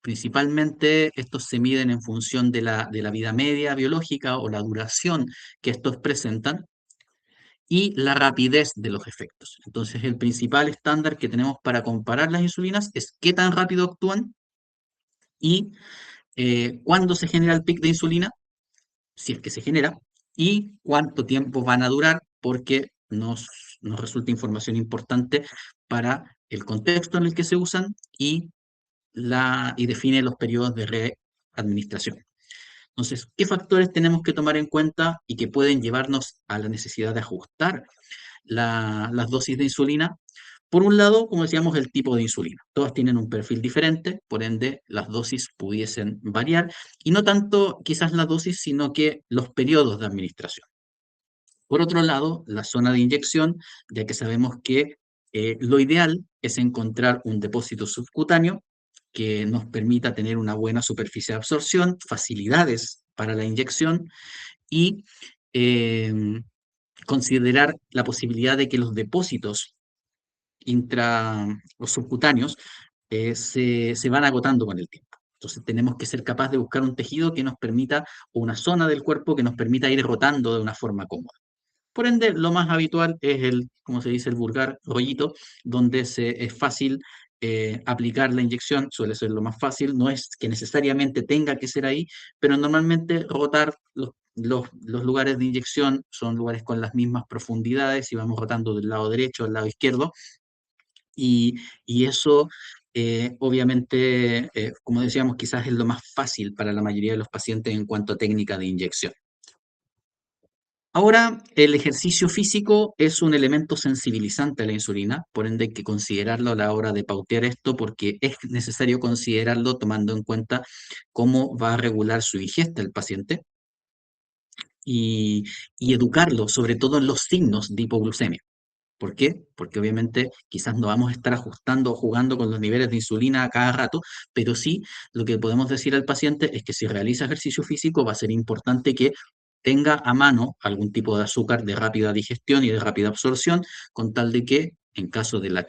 Principalmente estos se miden en función de la vida media biológica o la duración que estos presentan y la rapidez de los efectos. Entonces, el principal estándar que tenemos para comparar las insulinas es qué tan rápido actúan y cuándo se genera el pic de insulina, si es que se genera, y cuánto tiempo van a durar, porque nos resulta información importante para el contexto en el que se usan y define los periodos de readministración. Entonces, ¿qué factores tenemos que tomar en cuenta y que pueden llevarnos a la necesidad de ajustar las dosis de insulina? Por un lado, como decíamos, el tipo de insulina. Todas tienen un perfil diferente, por ende, las dosis pudiesen variar, y no tanto quizás la dosis, sino que los periodos de administración. Por otro lado, la zona de inyección, ya que sabemos que lo ideal es encontrar un depósito subcutáneo que nos permita tener una buena superficie de absorción, facilidades para la inyección y eh, considerar la posibilidad de que los depósitos intra o subcutáneos se van agotando con el tiempo. Entonces tenemos que ser capaces de buscar un tejido que nos permita, o una zona del cuerpo que nos permita ir rotando de una forma cómoda. Por ende, lo más habitual es como se dice, el vulgar rollito, donde es fácil aplicar la inyección, suele ser lo más fácil, no es que necesariamente tenga que ser ahí, pero normalmente rotar los lugares de inyección son lugares con las mismas profundidades y vamos rotando del lado derecho al lado izquierdo y eso obviamente, como decíamos, quizás es lo más fácil para la mayoría de los pacientes en cuanto a técnica de inyección. Ahora, el ejercicio físico es un elemento sensibilizante a la insulina, por ende hay que considerarlo a la hora de pautear esto porque es necesario considerarlo tomando en cuenta cómo va a regular su ingesta el paciente y, y educarlo, sobre todo en los signos de hipoglucemia. ¿Por qué? Porque obviamente quizás no vamos a estar ajustando o jugando con los niveles de insulina a cada rato, pero sí lo que podemos decir al paciente es que si realiza ejercicio físico va a ser importante que tenga a mano algún tipo de azúcar de rápida digestión y de rápida absorción, con tal de que en caso de la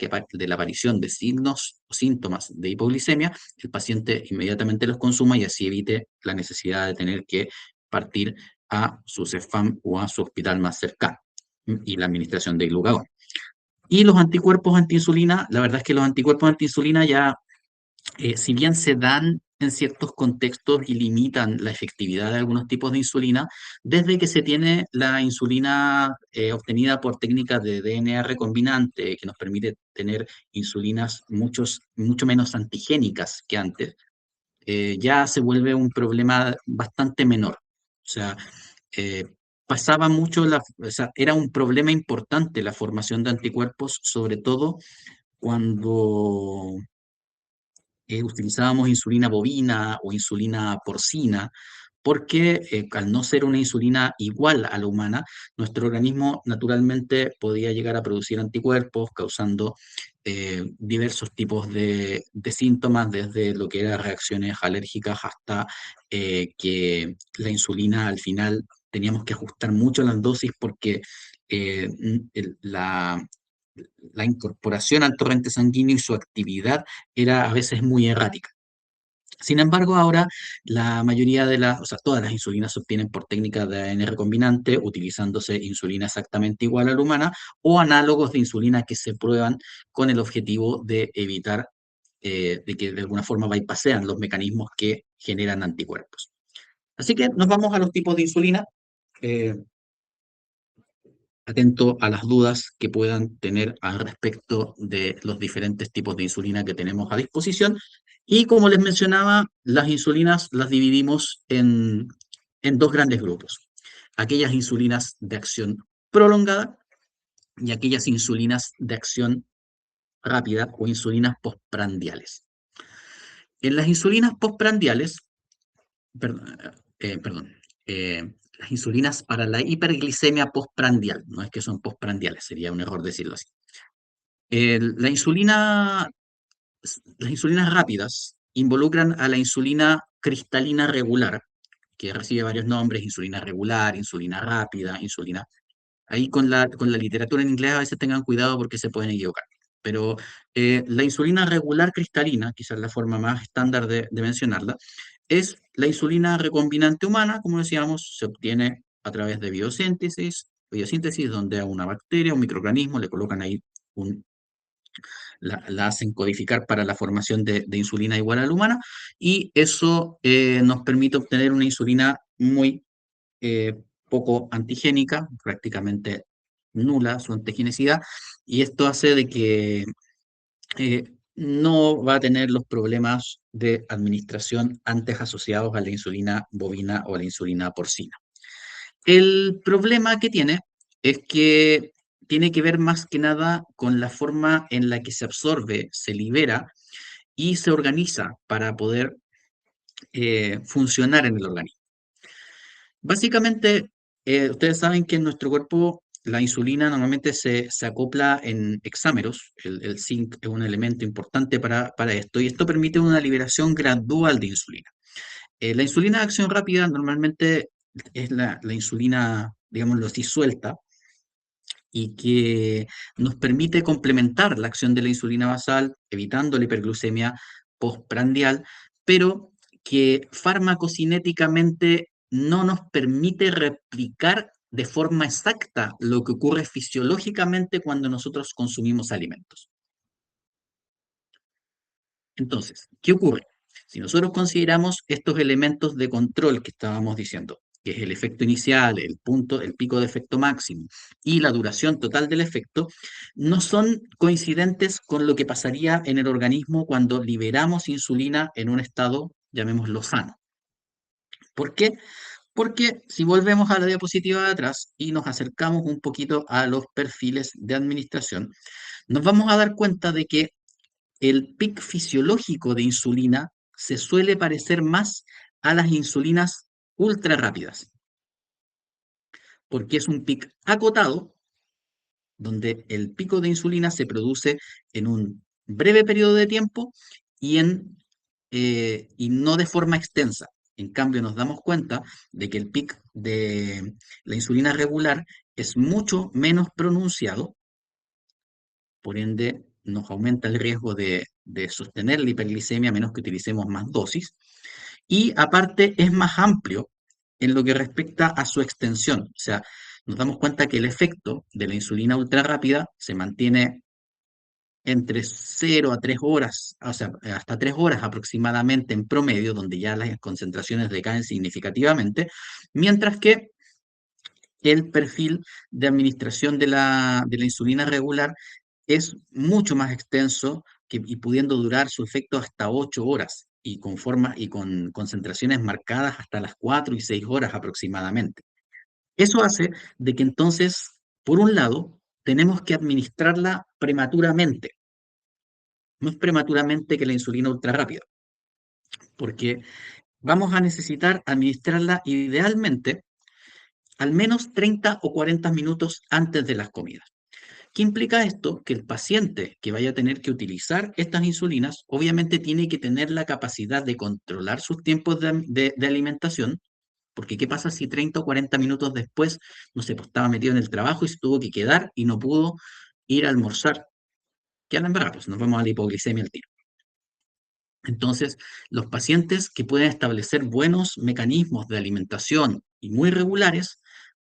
aparición de signos o síntomas de hipoglicemia, el paciente inmediatamente los consuma y así evite la necesidad de tener que partir a su CEFAM o a su hospital más cercano y la administración de glucagón. Y los anticuerpos antiinsulina, la verdad es que los anticuerpos antiinsulina ya, si bien se dan en ciertos contextos y limitan la efectividad de algunos tipos de insulina, desde que se tiene la insulina obtenida por técnicas de DNA recombinante, que nos permite tener insulinas mucho menos antigénicas que antes, ya se vuelve un problema bastante menor. O sea, eh, pasaba mucho, o sea, era un problema importante la formación de anticuerpos, sobre todo cuando utilizábamos insulina bovina o insulina porcina, porque al no ser una insulina igual a la humana, nuestro organismo naturalmente podía llegar a producir anticuerpos, causando diversos tipos de síntomas, desde lo que eran reacciones alérgicas hasta que la insulina al final teníamos que ajustar mucho las dosis porque la incorporación al torrente sanguíneo y su actividad era a veces muy errática. Sin embargo, ahora la mayoría o sea, todas las insulinas se obtienen por técnicas de ADN recombinante, utilizándose insulina exactamente igual a la humana o análogos de insulina que se prueban con el objetivo de evitar de que de alguna forma bypassean los mecanismos que generan anticuerpos. Así que nos vamos a los tipos de insulina. Eh, Atento a las dudas que puedan tener al respecto de los diferentes tipos de insulina que tenemos a disposición. Y como les mencionaba, las insulinas las dividimos en dos grandes grupos. Aquellas insulinas de acción prolongada y aquellas insulinas de acción rápida o insulinas postprandiales. En las insulinas postprandiales, perdón, perdón, las insulinas para la hiperglicemia postprandial, no es que son postprandiales, sería un error decirlo así. La insulina, las insulinas rápidas involucran a la insulina cristalina regular, que recibe varios nombres: insulina regular, insulina rápida, insulina. Ahí con la literatura en inglés a veces tengan cuidado porque se pueden equivocar. Pero la insulina regular cristalina, quizás la forma más estándar de mencionarla, es la insulina recombinante humana, como decíamos, se obtiene a través de biosíntesis, donde a una bacteria, un microorganismo, le colocan ahí la hacen codificar para la formación de insulina igual a la humana, y eso nos permite obtener una insulina muy eh, poco antigénica, prácticamente nula su antigenicidad, y esto hace de que no va a tener los problemas de administración antes asociados a la insulina bovina o a la insulina porcina. El problema que tiene es que tiene que ver más que nada con la forma en la que se absorbe, se libera y se organiza para poder funcionar en el organismo. Básicamente, ustedes saben que en nuestro cuerpo la insulina normalmente se acopla en hexámeros. El zinc es un elemento importante para esto y esto permite una liberación gradual de insulina. La insulina de acción rápida normalmente es la insulina, digámoslo así, suelta, y que nos permite complementar la acción de la insulina basal, evitando la hiperglucemia postprandial, pero que farmacocinéticamente no nos permite replicar de forma exacta lo que ocurre fisiológicamente cuando nosotros consumimos alimentos. Entonces, ¿qué ocurre? Si nosotros consideramos estos elementos de control que estábamos diciendo, que es el efecto inicial, el punto, el pico de efecto máximo y la duración total del efecto, no son coincidentes con lo que pasaría en el organismo cuando liberamos insulina en un estado, llamémoslo sano. ¿Por qué? Porque si volvemos a la diapositiva de atrás y nos acercamos un poquito a los perfiles de administración, nos vamos a dar cuenta de que el pic fisiológico de insulina se suele parecer más a las insulinas ultra rápidas, porque es un pic acotado, donde el pico de insulina se produce en un breve periodo de tiempo y, y no de forma extensa. En cambio, nos damos cuenta de que el pic de la insulina regular es mucho menos pronunciado, por ende nos aumenta el riesgo de sostener la hiperglicemia a menos que utilicemos más dosis. Y aparte es más amplio en lo que respecta a su extensión. O sea, nos damos cuenta que el efecto de la insulina ultra rápida se mantiene entre 0 a 3 horas, o sea, hasta 3 horas aproximadamente en promedio, donde ya las concentraciones decaen significativamente, mientras que el perfil de administración de la insulina regular es mucho más extenso y pudiendo durar su efecto hasta 8 horas y con y con concentraciones marcadas hasta las 4 y 6 horas aproximadamente. Eso hace de que entonces, por un lado, tenemos que administrarla prematuramente, más prematuramente que la insulina ultra rápida, porque vamos a necesitar administrarla idealmente al menos 30 o 40 minutos antes de las comidas. ¿Qué implica esto? Que el paciente que vaya a tener que utilizar estas insulinas, obviamente tiene que tener la capacidad de controlar sus tiempos de alimentación, porque ¿qué pasa si 30 o 40 minutos después, no sé, pues estaba metido en el trabajo y se tuvo que quedar y no pudo ir a almorzar? Quedan embarrados, pues nos vamos a la hipoglicemia al tiro. Entonces, los pacientes que pueden establecer buenos mecanismos de alimentación y muy regulares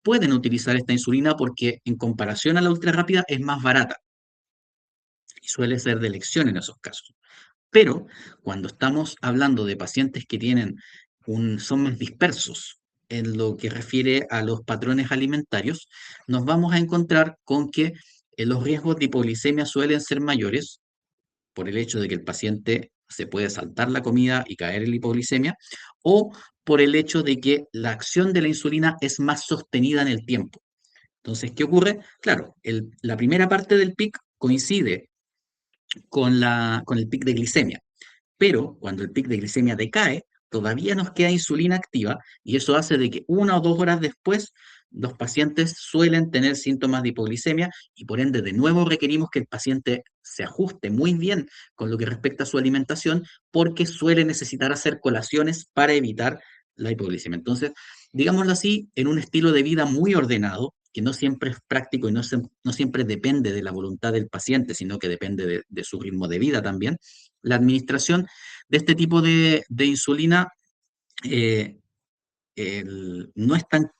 pueden utilizar esta insulina porque en comparación a la ultra rápida es más barata y suele ser de elección en esos casos. Pero cuando estamos hablando de pacientes que son más dispersos en lo que refiere a los patrones alimentarios, nos vamos a encontrar con que los riesgos de hipoglicemia suelen ser mayores por el hecho de que el paciente se puede saltar la comida y caer en la hipoglicemia, o por el hecho de que la acción de la insulina es más sostenida en el tiempo. Entonces, ¿qué ocurre? Claro, la primera parte del pic coincide con el pic de glicemia, pero cuando el pic de glicemia decae, todavía nos queda insulina activa y eso hace de que 1 o 2 horas después los pacientes suelen tener síntomas de hipoglicemia y por ende de nuevo requerimos que el paciente se ajuste muy bien con lo que respecta a su alimentación porque suele necesitar hacer colaciones para evitar la hipoglicemia. Entonces, digámoslo así, en un estilo de vida muy ordenado, que no siempre es práctico y no siempre depende de la voluntad del paciente, sino que depende de su ritmo de vida también, la administración de este tipo de insulina eh, no es tan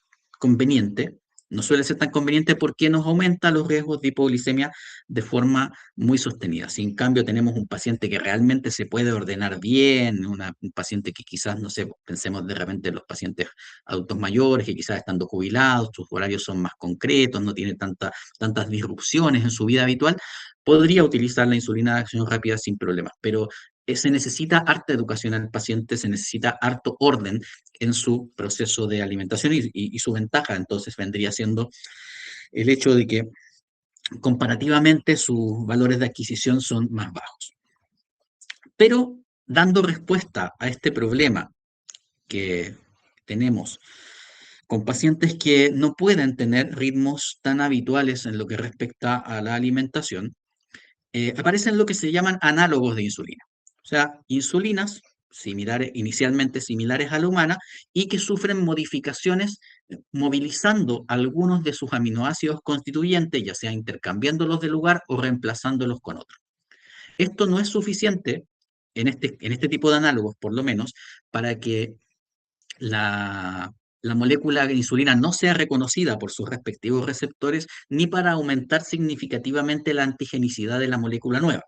conveniente, no suele ser tan conveniente porque nos aumenta los riesgos de hipoglicemia de forma muy sostenida. Si en cambio tenemos un paciente que realmente se puede ordenar bien, un paciente que quizás, no sé, pensemos de repente en los pacientes adultos mayores que quizás estando jubilados, sus horarios son más concretos, no tiene tantas disrupciones en su vida habitual, podría utilizar la insulina de acción rápida sin problemas, pero se necesita harta educación al paciente, se necesita harto orden en su proceso de alimentación y su ventaja entonces vendría siendo el hecho de que comparativamente sus valores de adquisición son más bajos. Pero dando respuesta a este problema que tenemos con pacientes que no pueden tener ritmos tan habituales en lo que respecta a la alimentación, aparecen lo que se llaman análogos de insulina. O sea, insulinas inicialmente similares a la humana y que sufren modificaciones movilizando algunos de sus aminoácidos constituyentes, ya sea intercambiándolos de lugar o reemplazándolos con otros. Esto no es suficiente en este tipo de análogos, por lo menos, para que la la molécula de insulina no sea reconocida por sus respectivos receptores, ni para aumentar significativamente la antigenicidad de la molécula nueva,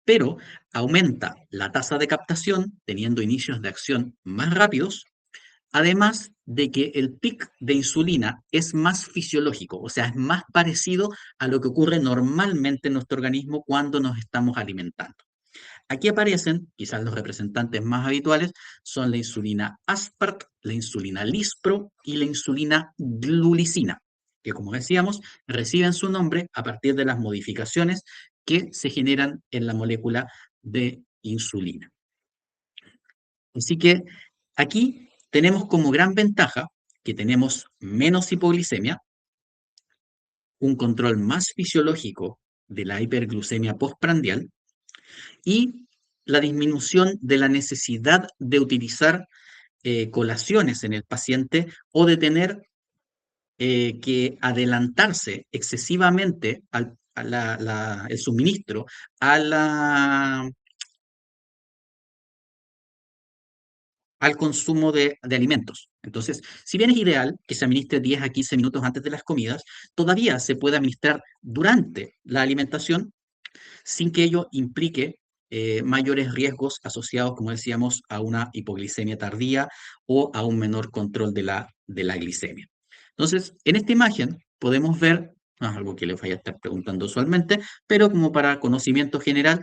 pero aumenta la tasa de captación, teniendo inicios de acción más rápidos, además de que el pic de insulina es más fisiológico, o sea, es más parecido a lo que ocurre normalmente en nuestro organismo cuando nos estamos alimentando. Aquí aparecen, quizás los representantes más habituales, son la insulina aspart, la insulina lispro y la insulina glulicina, que como decíamos, reciben su nombre a partir de las modificaciones que se generan en la molécula de insulina. Así que aquí tenemos como gran ventaja que tenemos menos hipoglicemia, un control más fisiológico de la hiperglucemia postprandial y la disminución de la necesidad de utilizar colaciones en el paciente o de tener que adelantarse excesivamente el suministro a al consumo de alimentos. Entonces, si bien es ideal que se administre 10 a 15 minutos antes de las comidas, todavía se puede administrar durante la alimentación sin que ello implique mayores riesgos asociados, como decíamos, a una hipoglicemia tardía o a un menor control de la glicemia. Entonces, en esta imagen podemos ver, algo que les vaya a estar preguntando usualmente, pero como para conocimiento general,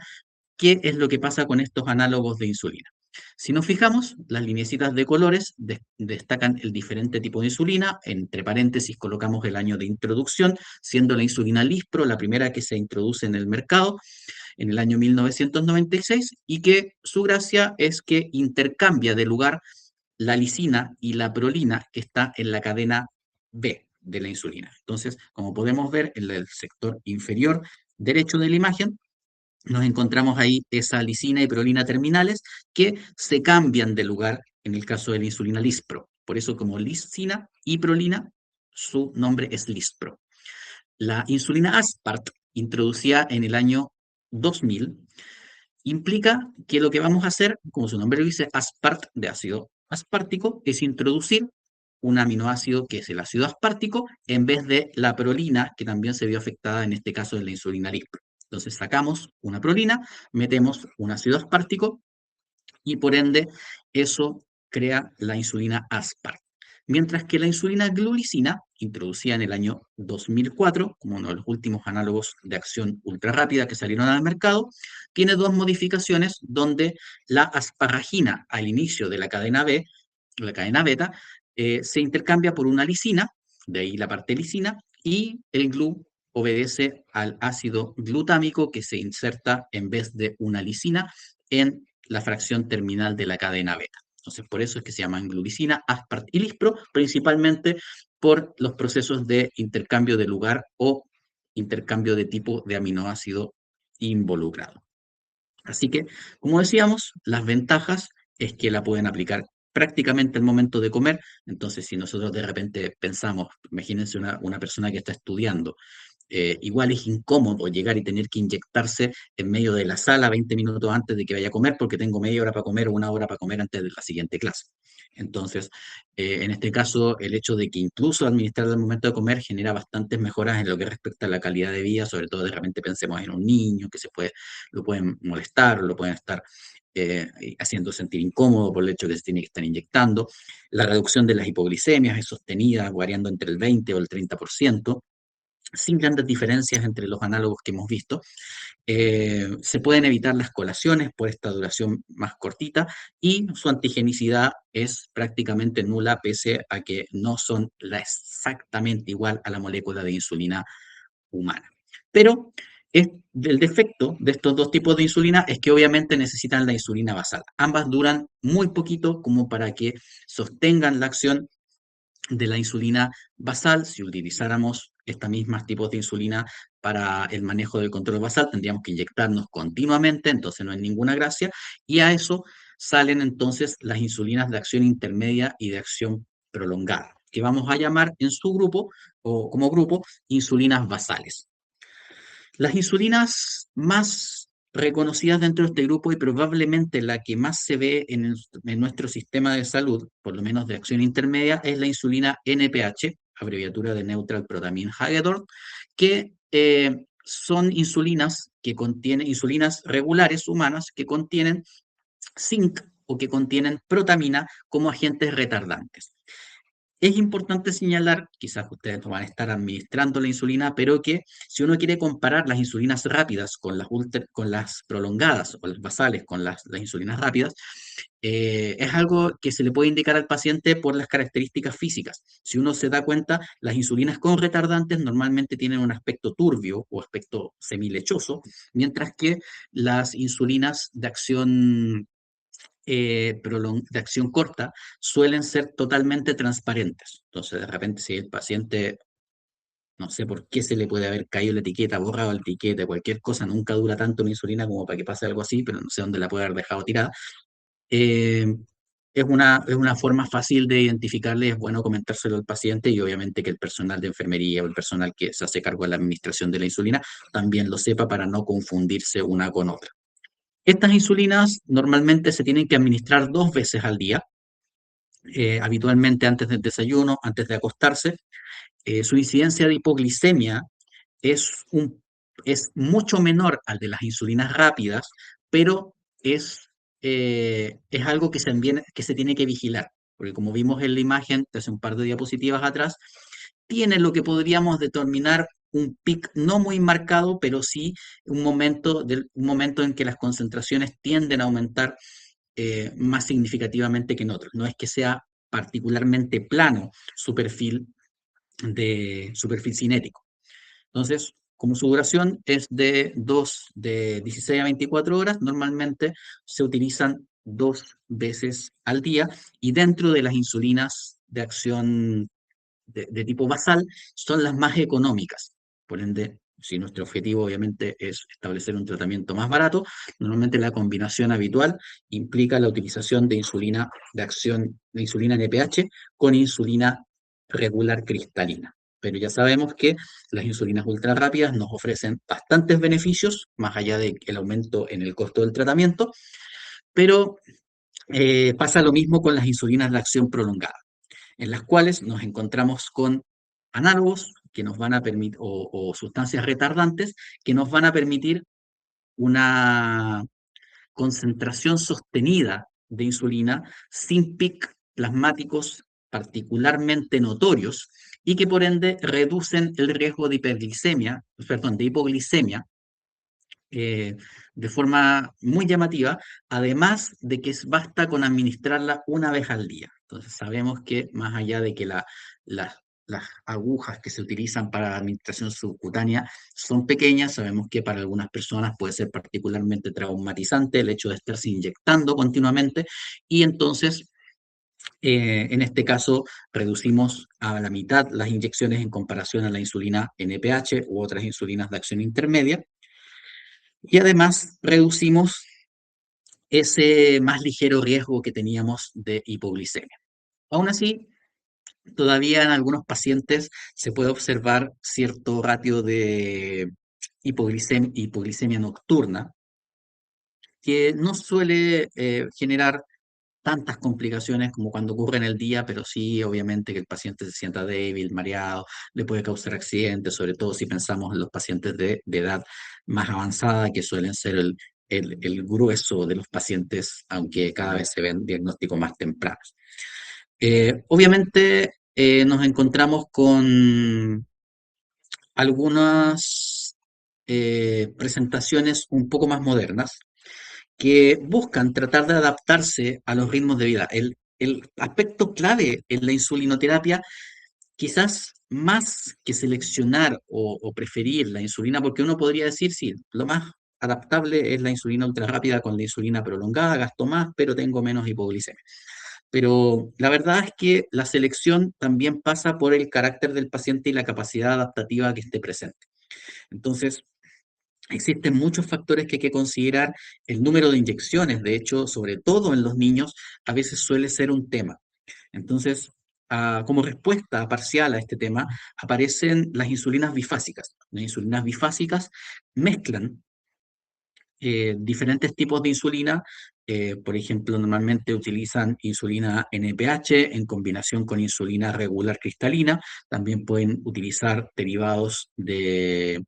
qué es lo que pasa con estos análogos de insulina. Si nos fijamos, las lineecitas de colores destacan el diferente tipo de insulina. Entre paréntesis colocamos el año de introducción, siendo la insulina Lispro la primera que se introduce en el mercado en el año 1996 y que su gracia es que intercambia de lugar la lisina y la prolina que está en la cadena B de la insulina. Entonces, como podemos ver en el sector inferior derecho de la imagen, nos encontramos ahí esa lisina y prolina terminales que se cambian de lugar en el caso de la insulina Lispro. Por eso, como lisina y prolina, su nombre es Lispro. La insulina Aspart, introducida en el año 2000, implica que lo que vamos a hacer, como su nombre lo dice, Aspart de ácido aspartico, es introducir un aminoácido que es el ácido aspartico en vez de la prolina, que también se vio afectada en este caso en la insulina Lispro. Entonces sacamos una prolina, metemos un ácido aspartico y por ende eso crea la insulina aspart. Mientras que la insulina glulicina, introducida en el año 2004 como uno de los últimos análogos de acción ultra rápida que salieron al mercado, tiene dos modificaciones donde la asparagina al inicio de la cadena B, la cadena beta, se intercambia por una lisina, de ahí la parte lisina, y el GLU obedece al ácido glutámico que se inserta en vez de una lisina en la fracción terminal de la cadena beta. Entonces, por eso es que se llaman glulicina, aspart y lispro, principalmente por los procesos de intercambio de lugar o intercambio de tipo de aminoácido involucrado. Así que, como decíamos, las ventajas es que la pueden aplicar prácticamente al momento de comer. Entonces, si nosotros de repente pensamos, imagínense una persona que está estudiando, igual es incómodo llegar y tener que inyectarse en medio de la sala 20 minutos antes de que vaya a comer porque tengo media hora para comer o una hora para comer antes de la siguiente clase. Entonces, en este caso, el hecho de que incluso administrar al momento de comer genera bastantes mejoras en lo que respecta a la calidad de vida, sobre todo de repente pensemos en un niño que lo pueden molestar o lo pueden estar haciendo sentir incómodo por el hecho de que se tiene que estar inyectando. La reducción de las hipoglicemias es sostenida, variando entre el 20 o el 30%, sin grandes diferencias entre los análogos que hemos visto. Se pueden evitar las colaciones por esta duración más cortita y su antigenicidad es prácticamente nula pese a que no son exactamente igual a la molécula de insulina humana. Pero el defecto de estos dos tipos de insulina es que obviamente necesitan la insulina basal. Ambas duran muy poquito como para que sostengan la acción de la insulina basal. Si utilizáramos estos mismos tipos de insulina para el manejo del control basal, tendríamos que inyectarnos continuamente, entonces no hay ninguna gracia, y a eso salen entonces las insulinas de acción intermedia y de acción prolongada, que vamos a llamar en su grupo, o como grupo, insulinas basales. Las insulinas más reconocidas dentro de este grupo y probablemente la que más se ve en nuestro sistema de salud, por lo menos de acción intermedia, es la insulina NPH, abreviatura de Neutral Protamine Hagedorn, que son insulinas que contienen, insulinas regulares humanas que contienen zinc o que contienen protamina como agentes retardantes. Es importante señalar, quizás ustedes no van a estar administrando la insulina, pero que si uno quiere comparar las insulinas rápidas con las prolongadas o las basales con las insulinas rápidas, es algo que se le puede indicar al paciente por las características físicas. Si uno se da cuenta, las insulinas con retardantes normalmente tienen un aspecto turbio o aspecto semilechoso, mientras que las insulinas de acción de acción corta suelen ser totalmente transparentes. Entonces, de repente, si el paciente, no sé por qué se le puede haber caído la etiqueta, borrado la etiqueta, cualquier cosa, nunca dura tanto una insulina como para que pase algo así, pero no sé dónde la puede haber dejado tirada. eh, es una forma fácil de identificarle, es bueno comentárselo al paciente y obviamente que el personal de enfermería o el personal que se hace cargo de la administración de la insulina también lo sepa para no confundirse una con otra. Estas insulinas normalmente se tienen que administrar 2 veces al día, habitualmente antes del desayuno, antes de acostarse. Su incidencia de hipoglicemia es, es mucho menor al de las insulinas rápidas, pero es algo que se tiene que vigilar, porque como vimos en la imagen de hace un par de diapositivas atrás, tiene lo que podríamos determinar un pic no muy marcado, pero sí un momento en que las concentraciones tienden a aumentar más significativamente que en otros. No es que sea particularmente plano su perfil cinético. Entonces, como su duración es de 16 a 24 horas, normalmente se utilizan 2 veces al día y dentro de las insulinas de acción de tipo basal son las más económicas. Por ende, si nuestro objetivo obviamente es establecer un tratamiento más barato, normalmente la combinación habitual implica la utilización de insulina de acción, de insulina NPH con insulina regular cristalina. Pero ya sabemos que las insulinas ultra rápidas nos ofrecen bastantes beneficios, más allá del aumento en el costo del tratamiento, pero pasa lo mismo con las insulinas de acción prolongada, en las cuales nos encontramos con análogos que nos van a permitir, o sustancias retardantes que nos van a permitir una concentración sostenida de insulina sin pic plasmáticos particularmente notorios y que por ende reducen el riesgo de hiperglicemia, perdón, de hipoglicemia eh, de forma muy llamativa, además de que basta con administrarla 1 vez al día. Entonces sabemos que más allá de que las agujas que se utilizan para la administración subcutánea son pequeñas, sabemos que para algunas personas puede ser particularmente traumatizante el hecho de estarse inyectando continuamente y entonces en este caso, reducimos a la mitad las inyecciones en comparación a la insulina NPH u otras insulinas de acción intermedia. Y además reducimos ese más ligero riesgo que teníamos de hipoglicemia. Aún así, todavía en algunos pacientes se puede observar cierto ratio de hipoglicemia nocturna, que no suele generar tantas complicaciones como cuando ocurre en el día, pero sí, obviamente, que el paciente se sienta débil, mareado, le puede causar accidentes, sobre todo si pensamos en los pacientes de edad más avanzada, que suelen ser el grueso de los pacientes, aunque cada vez se ven diagnósticos más tempranos. Obviamente, nos encontramos con algunas presentaciones un poco más modernas que buscan tratar de adaptarse a los ritmos de vida. El aspecto clave en la insulinoterapia, quizás más que seleccionar o preferir la insulina, porque uno podría decir, sí, lo más adaptable es la insulina ultra rápida con la insulina prolongada, gasto más, pero tengo menos hipoglicemia. Pero la verdad es que la selección también pasa por el carácter del paciente y la capacidad adaptativa que esté presente. Entonces, existen muchos factores que hay que considerar. El número de inyecciones, de hecho, sobre todo en los niños, a veces suele ser un tema. Entonces, como respuesta parcial a este tema, aparecen las insulinas bifásicas. Las insulinas bifásicas mezclan diferentes tipos de insulina. Por ejemplo, normalmente utilizan insulina NPH en combinación con insulina regular cristalina. También pueden utilizar derivados de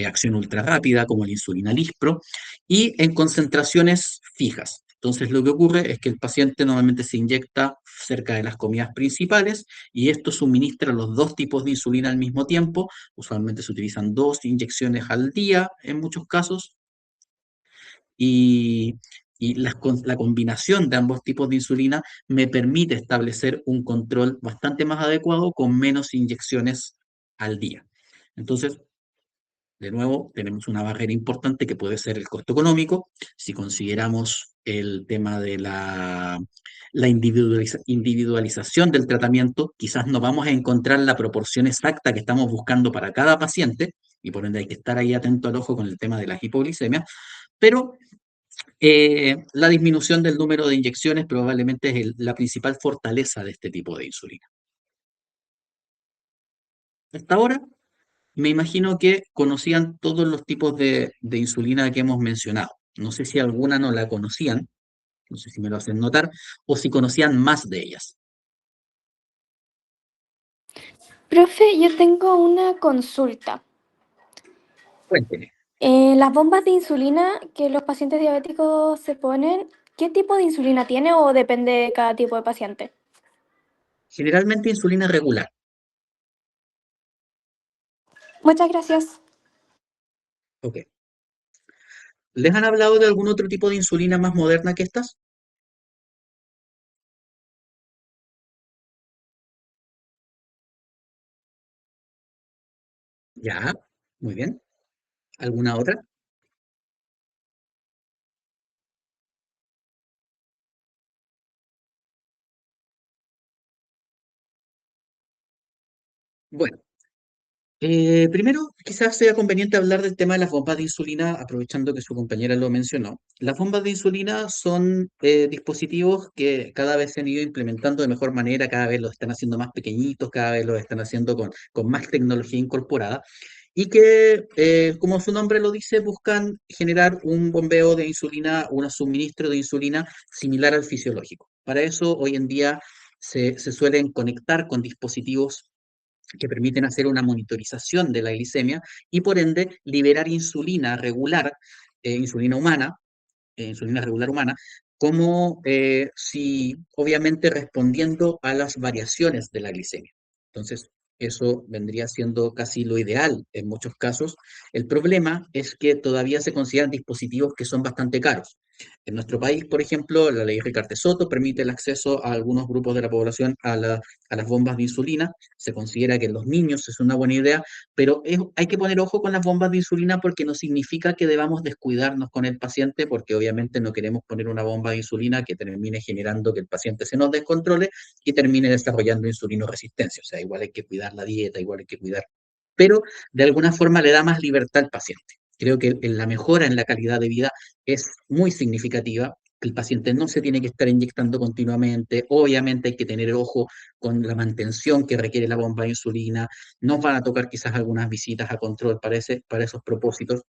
acción ultra rápida como la insulina Lispro y en concentraciones fijas. Entonces, lo que ocurre es que el paciente normalmente se inyecta cerca de las comidas principales y esto suministra los dos tipos de insulina al mismo tiempo. Usualmente se utilizan dos inyecciones al día en muchos casos y, la combinación de ambos tipos de insulina me permite establecer un control bastante más adecuado con menos inyecciones al día. Entonces, de nuevo, tenemos una barrera importante que puede ser el costo económico. Si consideramos el tema de la individualización del tratamiento, quizás no vamos a encontrar la proporción exacta que estamos buscando para cada paciente, y por ende hay que estar ahí atento al ojo con el tema de las hipoglicemias, pero la disminución del número de inyecciones probablemente es la principal fortaleza de este tipo de insulina. Hasta ahora, me imagino que conocían todos los tipos de insulina que hemos mencionado. No sé si alguna no la conocían, no sé si me lo hacen notar, o si conocían más de ellas. Profe, yo tengo una consulta. Cuénteme. Las bombas de insulina que los pacientes diabéticos se ponen, ¿qué tipo de insulina tiene o depende de cada tipo de paciente? Generalmente insulina regular. Muchas gracias. Ok. ¿Les han hablado de algún otro tipo de insulina más moderna que estas? Ya, muy bien. ¿Alguna otra? Bueno. Primero, quizás sea conveniente hablar del tema de las bombas de insulina, aprovechando que su compañera lo mencionó. Las bombas de insulina son dispositivos que cada vez se han ido implementando de mejor manera, cada vez los están haciendo más pequeñitos, cada vez los están haciendo con más tecnología incorporada, y que, como su nombre lo dice, buscan generar un bombeo de insulina, un suministro de insulina similar al fisiológico. Para eso, hoy en día se suelen conectar con dispositivos que permiten hacer una monitorización de la glicemia y por ende liberar insulina regular, insulina humana, insulina regular humana, como si obviamente respondiendo a las variaciones de la glicemia. Entonces, eso vendría siendo casi lo ideal en muchos casos. El problema es que todavía se consideran dispositivos que son bastante caros. En nuestro país, por ejemplo, la ley Ricarte Soto permite el acceso a algunos grupos de la población a las bombas de insulina. Se considera que en los niños es una buena idea, pero hay que poner ojo con las bombas de insulina porque no significa que debamos descuidarnos con el paciente, porque obviamente no queremos poner una bomba de insulina que termine generando que el paciente se nos descontrole y termine desarrollando insulinoresistencia. O sea, igual hay que cuidar la dieta, igual hay que cuidar, pero de alguna forma le da más libertad al paciente. Creo que la mejora en la calidad de vida es muy significativa. El paciente no se tiene que estar inyectando continuamente. Obviamente hay que tener ojo con la mantención que requiere la bomba de insulina. Nos van a tocar quizás algunas visitas a control para esos propósitos.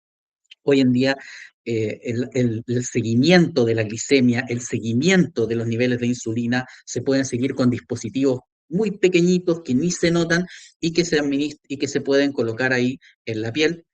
Hoy en día, el seguimiento de la glicemia, el seguimiento de los niveles de insulina, se pueden seguir con dispositivos muy pequeñitos que ni se notan y que y que se pueden colocar ahí en la piel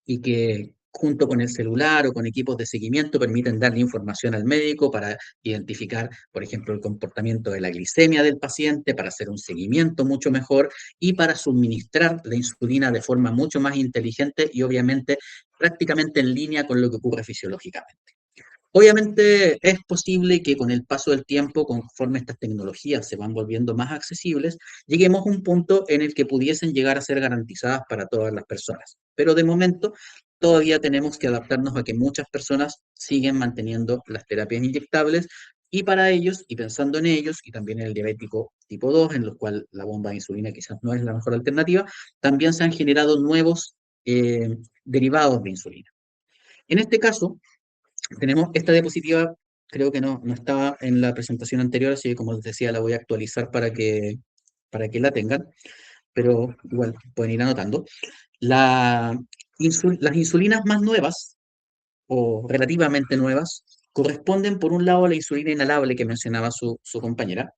y que junto con el celular o con equipos de seguimiento permiten darle información al médico para identificar, por ejemplo, el comportamiento de la glicemia del paciente, para hacer un seguimiento mucho mejor y para suministrar la insulina de forma mucho más inteligente y obviamente prácticamente en línea con lo que ocurre fisiológicamente. Obviamente es posible que con el paso del tiempo, conforme estas tecnologías se van volviendo más accesibles, lleguemos a un punto en el que pudiesen llegar a ser garantizadas para todas las personas. Pero de momento todavía tenemos que adaptarnos a que muchas personas siguen manteniendo las terapias inyectables y para ellos, y pensando en ellos, y también en el diabético tipo 2, en los cual la bomba de insulina quizás no es la mejor alternativa, también se han generado nuevos derivados de insulina. En este caso, tenemos esta diapositiva, creo que no estaba en la presentación anterior, así que como les decía, la voy a actualizar para que la tengan, pero igual pueden ir anotando. Las insulinas más nuevas, o relativamente nuevas, corresponden por un lado a la insulina inhalable que mencionaba su compañera.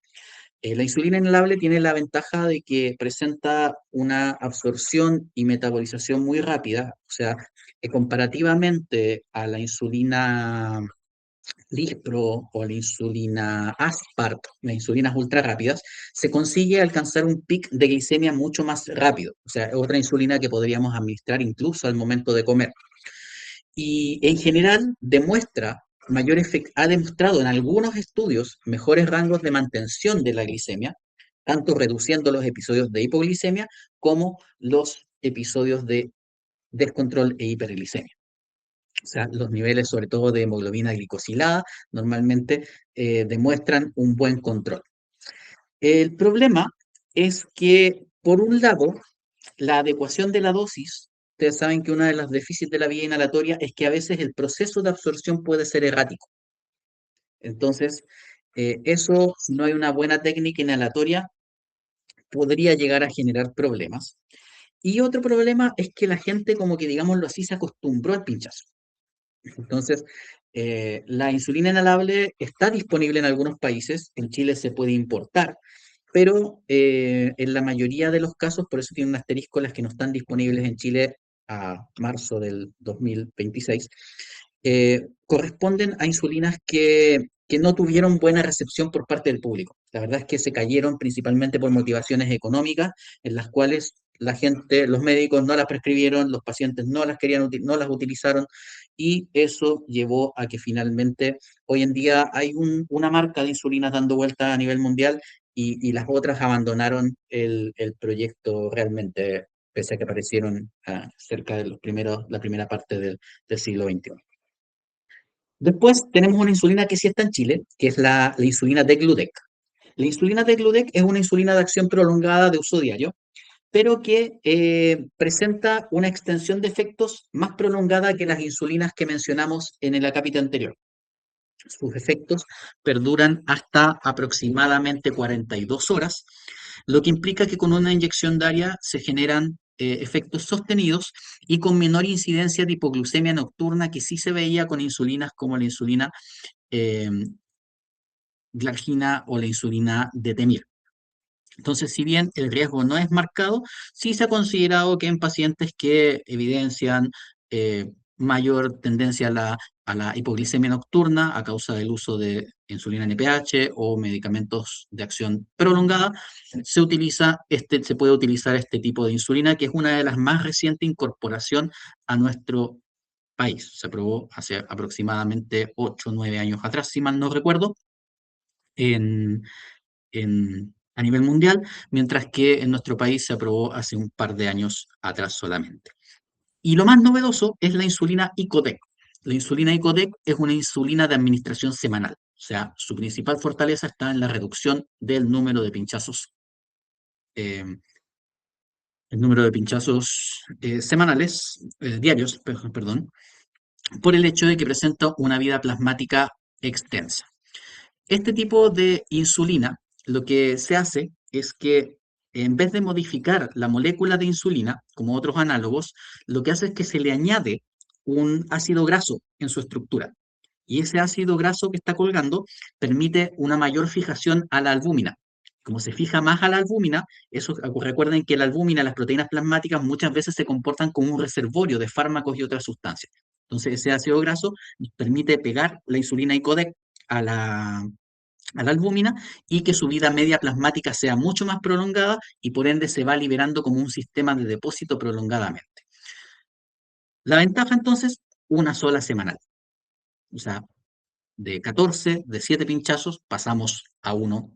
La insulina inhalable tiene la ventaja de que presenta una absorción y metabolización muy rápida, o sea, comparativamente a la insulina Lispro o la insulina Aspart, las insulinas ultra rápidas, se consigue alcanzar un pic de glicemia mucho más rápido. O sea, es otra insulina que podríamos administrar incluso al momento de comer. Y en general ha demostrado en algunos estudios mejores rangos de mantención de la glicemia, tanto reduciendo los episodios de hipoglicemia como los episodios de descontrol e hiperglicemia. O sea, los niveles, sobre todo de hemoglobina glicosilada, normalmente demuestran un buen control. El problema es que, por un lado, la adecuación de la dosis, ustedes saben que una de las déficits de la vía inhalatoria es que a veces el proceso de absorción puede ser errático. Entonces, eso, si no hay una buena técnica inhalatoria, podría llegar a generar problemas. Y otro problema es que la gente, como que digámoslo así, se acostumbró al pinchazo. Entonces, la insulina inhalable está disponible en algunos países, en Chile se puede importar, pero en la mayoría de los casos, por eso tiene un asterisco, las que no están disponibles en Chile a marzo del 2026, corresponden a insulinas que no tuvieron buena recepción por parte del público. La verdad es que se cayeron principalmente por motivaciones económicas, en las cuales la gente, los médicos no las prescribieron, los pacientes no las querían, no las utilizaron, y eso llevó a que finalmente hoy en día hay una marca de insulinas dando vuelta a nivel mundial y las otras abandonaron el proyecto realmente, pese a que aparecieron cerca de la primera parte del siglo XXI. Después tenemos una insulina que sí está en Chile, que es la insulina Degludec. La insulina Degludec es una insulina de acción prolongada de uso diario, pero que presenta una extensión de efectos más prolongada que las insulinas que mencionamos en el acápite anterior. Sus efectos perduran hasta aproximadamente 42 horas, lo que implica que con una inyección diaria se generan efectos sostenidos y con menor incidencia de hipoglucemia nocturna que sí se veía con insulinas como la insulina eh, glargina o la insulina detemir. Entonces, si bien el riesgo no es marcado, sí se ha considerado que en pacientes que evidencian mayor tendencia a la hipoglicemia nocturna a causa del uso de insulina NPH o medicamentos de acción prolongada, se puede utilizar este tipo de insulina, que es una de las más recientes incorporación a nuestro país. Se aprobó hace aproximadamente 8 o 9 años atrás, si mal no recuerdo, en a nivel mundial, mientras que en nuestro país se aprobó hace un par de años atrás solamente. Y lo más novedoso es la insulina Icodec. La insulina Icodec es una insulina de administración semanal, o sea, su principal fortaleza está en la reducción del número de pinchazos, eh, semanales, diarios, perdón, por el hecho de que presenta una vida plasmática extensa. Este tipo de insulina, lo que se hace es que en vez de modificar la molécula de insulina, como otros análogos, lo que hace es que se le añade un ácido graso en su estructura. Y ese ácido graso que está colgando permite una mayor fijación a la albúmina. Como se fija más a la albúmina, recuerden que la albúmina, las proteínas plasmáticas, muchas veces se comportan como un reservorio de fármacos y otras sustancias. Entonces, ese ácido graso permite pegar la insulina Icodec a la albúmina y que su vida media plasmática sea mucho más prolongada y por ende se va liberando como un sistema de depósito prolongadamente. La ventaja entonces, una sola semanal. O sea, de 7 pinchazos pasamos a uno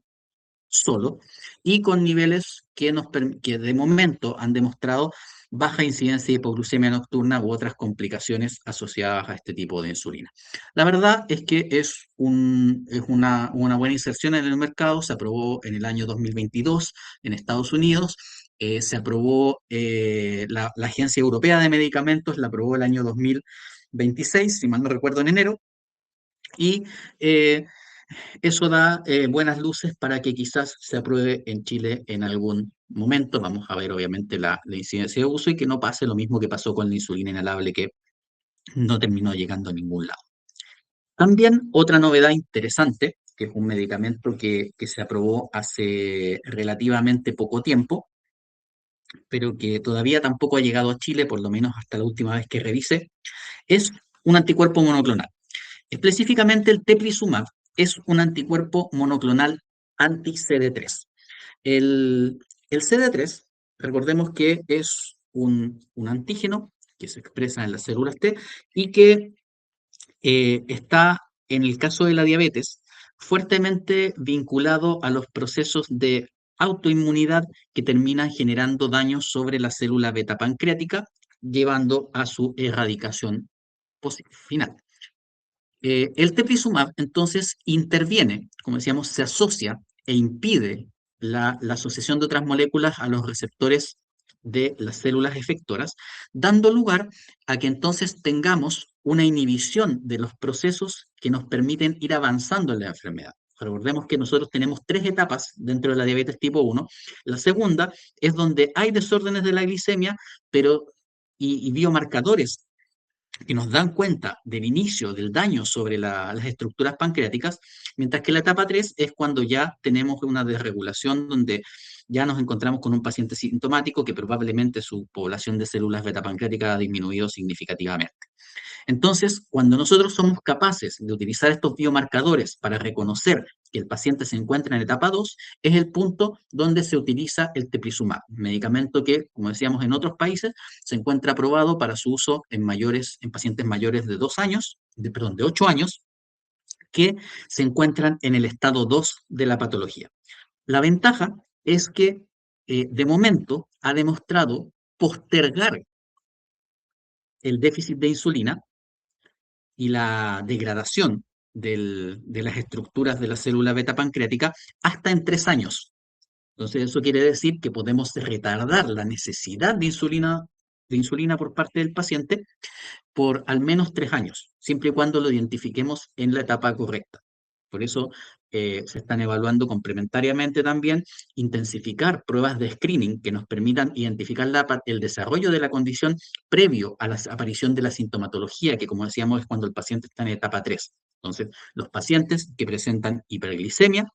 solo y con niveles que de momento han demostrado baja incidencia de hipoglucemia nocturna u otras complicaciones asociadas a este tipo de insulina. La verdad es que es una buena inserción en el mercado, se aprobó en el año 2022 en Estados Unidos, se aprobó la Agencia Europea de Medicamentos, la aprobó el año 2026, si mal no recuerdo, en enero, y eso da buenas luces para que quizás se apruebe en Chile en algún momento. Vamos a ver, obviamente, la incidencia de uso y que no pase lo mismo que pasó con la insulina inhalable, que no terminó llegando a ningún lado. También otra novedad interesante, que es un medicamento que se aprobó hace relativamente poco tiempo, pero que todavía tampoco ha llegado a Chile, por lo menos hasta la última vez que revisé, es un anticuerpo monoclonal. Específicamente el teplizumab es un anticuerpo monoclonal anti-CD3. El, el CD3, recordemos que es un antígeno que se expresa en las células T y que está, en el caso de la diabetes, fuertemente vinculado a los procesos de autoinmunidad que terminan generando daños sobre la célula beta pancreática, llevando a su erradicación final. El teplizumab entonces interviene, como decíamos, se asocia e impide la asociación de otras moléculas a los receptores de las células efectoras, dando lugar a que entonces tengamos una inhibición de los procesos que nos permiten ir avanzando en la enfermedad. Recordemos que nosotros tenemos 3 etapas dentro de la diabetes tipo 1. La segunda es donde hay desórdenes de la glicemia, pero y biomarcadores que nos dan cuenta del inicio del daño sobre las estructuras pancreáticas, mientras que la etapa 3 es cuando ya tenemos una desregulación donde ya nos encontramos con un paciente sintomático que probablemente su población de células beta pancreáticas ha disminuido significativamente. Entonces, cuando nosotros somos capaces de utilizar estos biomarcadores para reconocer que el paciente se encuentra en etapa 2, es el punto donde se utiliza el teplizumab, medicamento que, como decíamos en otros países, se encuentra aprobado para su uso en pacientes mayores de 2 años, de 8 años, que se encuentran en el estado 2 de la patología. La ventaja es que, de momento, ha demostrado postergar el déficit de insulina y la degradación de las estructuras de la célula beta pancreática hasta en 3 años. Entonces, eso quiere decir que podemos retardar la necesidad de insulina por parte del paciente por al menos 3 años, siempre y cuando lo identifiquemos en la etapa correcta. Por eso se están evaluando complementariamente también intensificar pruebas de screening que nos permitan identificar el desarrollo de la condición previo a la aparición de la sintomatología, que como decíamos es cuando el paciente está en etapa 3. Entonces, los pacientes que presentan hiperglicemia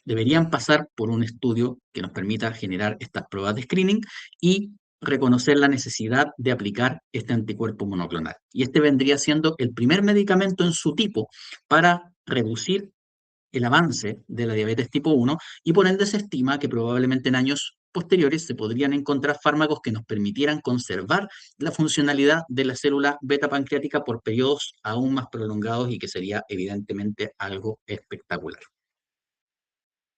deberían pasar por un estudio que nos permita generar estas pruebas de screening y reconocer la necesidad de aplicar este anticuerpo monoclonal. Y este vendría siendo el primer medicamento en su tipo para reducir el avance de la diabetes tipo 1 y por ende se estima que probablemente en años posteriores se podrían encontrar fármacos que nos permitieran conservar la funcionalidad de la célula beta pancreática por periodos aún más prolongados y que sería evidentemente algo espectacular.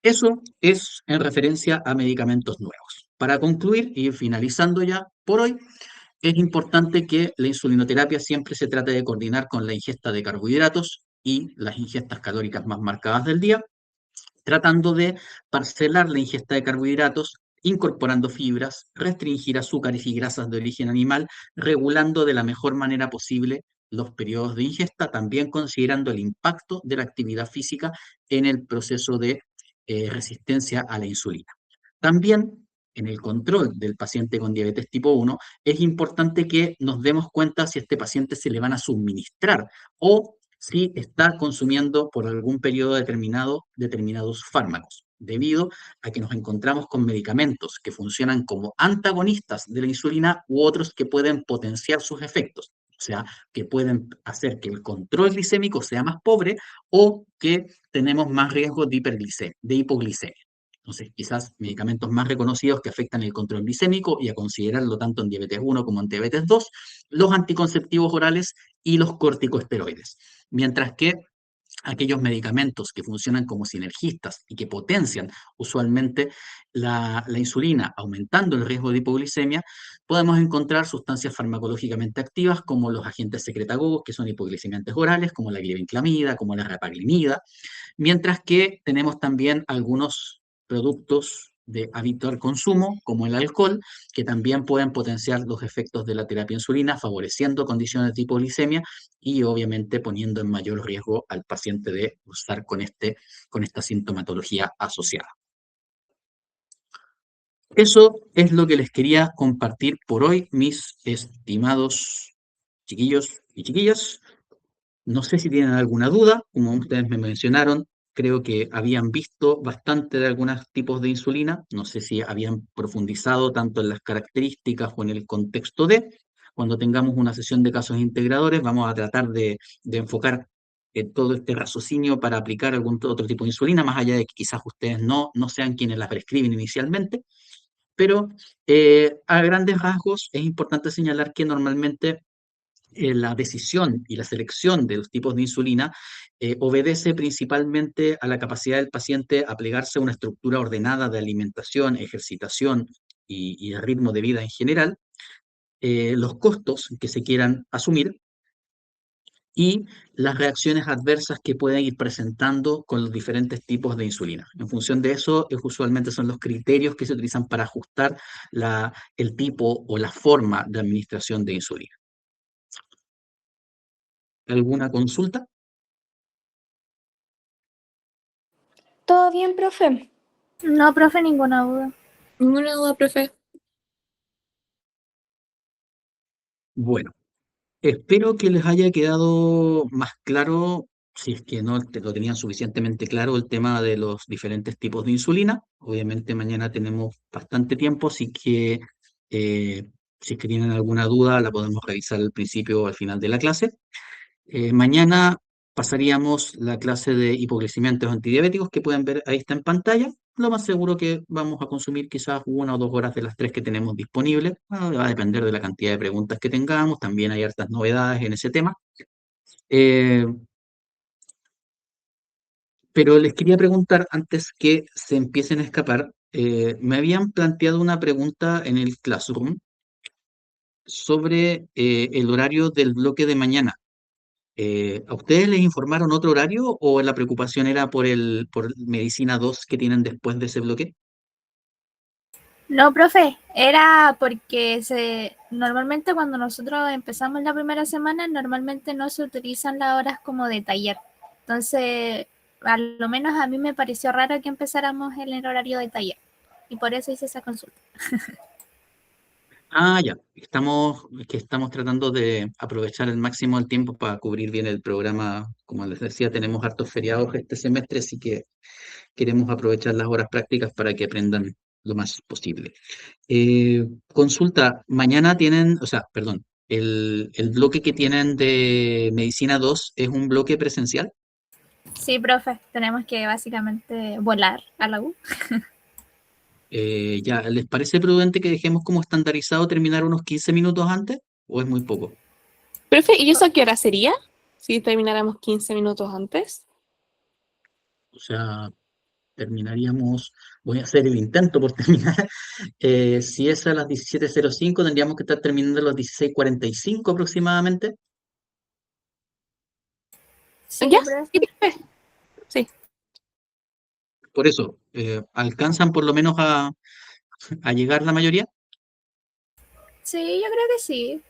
Eso es en referencia a medicamentos nuevos. Para concluir y finalizando ya por hoy, es importante que la insulinoterapia siempre se trate de coordinar con la ingesta de carbohidratos y las ingestas calóricas más marcadas del día, tratando de parcelar la ingesta de carbohidratos, incorporando fibras, restringir azúcares y grasas de origen animal, regulando de la mejor manera posible los periodos de ingesta, también considerando el impacto de la actividad física en el proceso de resistencia a la insulina. También en el control del paciente con diabetes tipo 1, es importante que nos demos cuenta si a este paciente se le van a suministrar o si está consumiendo por algún periodo determinado determinados fármacos, debido a que nos encontramos con medicamentos que funcionan como antagonistas de la insulina u otros que pueden potenciar sus efectos. O sea, que pueden hacer que el control glicémico sea más pobre o que tenemos más riesgo de hipoglicemia. Entonces, quizás medicamentos más reconocidos que afectan el control glicémico y a considerarlo tanto en diabetes 1 como en diabetes 2, los anticonceptivos orales y los corticosteroides. Mientras que aquellos medicamentos que funcionan como sinergistas y que potencian usualmente la insulina, aumentando el riesgo de hipoglicemia, podemos encontrar sustancias farmacológicamente activas como los agentes secretagogos, que son hipoglicemiantes orales, como la glibenclamida, como la repaglinida, mientras que tenemos también algunos productos de habitual consumo, como el alcohol, que también pueden potenciar los efectos de la terapia insulina, favoreciendo condiciones de hipoglicemia y obviamente poniendo en mayor riesgo al paciente de usar con esta sintomatología asociada. Eso es lo que les quería compartir por hoy, mis estimados chiquillos y chiquillas, no sé si tienen alguna duda, como ustedes me mencionaron, creo que habían visto bastante de algunos tipos de insulina, no sé si habían profundizado tanto en las características o en el contexto de. Cuando tengamos una sesión de casos integradores, vamos a tratar de enfocar todo este raciocinio para aplicar algún otro tipo de insulina, más allá de que quizás ustedes no sean quienes la prescriben inicialmente, pero a grandes rasgos es importante señalar que normalmente la decisión y la selección de los tipos de insulina obedece principalmente a la capacidad del paciente a plegarse a una estructura ordenada de alimentación, ejercitación y el ritmo de vida en general, los costos que se quieran asumir y las reacciones adversas que pueden ir presentando con los diferentes tipos de insulina. En función de eso, usualmente son los criterios que se utilizan para ajustar el tipo o la forma de administración de insulina. ¿Alguna consulta? ¿Todo bien, profe? No, profe, ninguna duda. Ninguna duda, profe. Bueno, espero que les haya quedado más claro, si es que no lo tenían suficientemente claro, el tema de los diferentes tipos de insulina. Obviamente mañana tenemos bastante tiempo, así que eh, si es que tienen alguna duda la podemos revisar al principio o al final de la clase. Mañana pasaríamos la clase de hipoglicemiantes antidiabéticos que pueden ver, ahí está en pantalla. Lo más seguro que vamos a consumir quizás 1 o 2 horas de las 3 que tenemos disponibles. Va a depender de la cantidad de preguntas que tengamos. También hay hartas novedades en ese tema. Eh, pero les quería preguntar antes que se empiecen a escapar. Me habían planteado una pregunta en el Classroom sobre el horario del bloque de mañana. ¿A ustedes les informaron otro horario o la preocupación era por Medicina 2 que tienen después de ese bloque? No, profe, era porque normalmente cuando nosotros empezamos la primera semana, normalmente no se utilizan las horas como de taller. Entonces, a lo menos a mí me pareció raro que empezáramos en el horario de taller. Y por eso hice esa consulta. Ah, ya. Es que estamos tratando de aprovechar al máximo el tiempo para cubrir bien el programa. Como les decía, tenemos hartos feriados este semestre, así que queremos aprovechar las horas prácticas para que aprendan lo más posible. Consulta, mañana tienen, o sea, perdón, el bloque que tienen de Medicina 2 es un bloque presencial. Sí, profe, tenemos que básicamente volar a la U. Ya, ¿les parece prudente que dejemos como estandarizado terminar unos 15 minutos antes o es muy poco? Profe, ¿y eso a qué hora sería? Si termináramos 15 minutos antes. O sea, terminaríamos, voy a hacer el intento por terminar. Si es a las 17:05 tendríamos que estar terminando a las 16:45 aproximadamente. Sí, ¿Ya? profe. Sí, profe. Sí. Por eso, ¿alcanzan por lo menos a llegar la mayoría? Sí, yo creo que sí.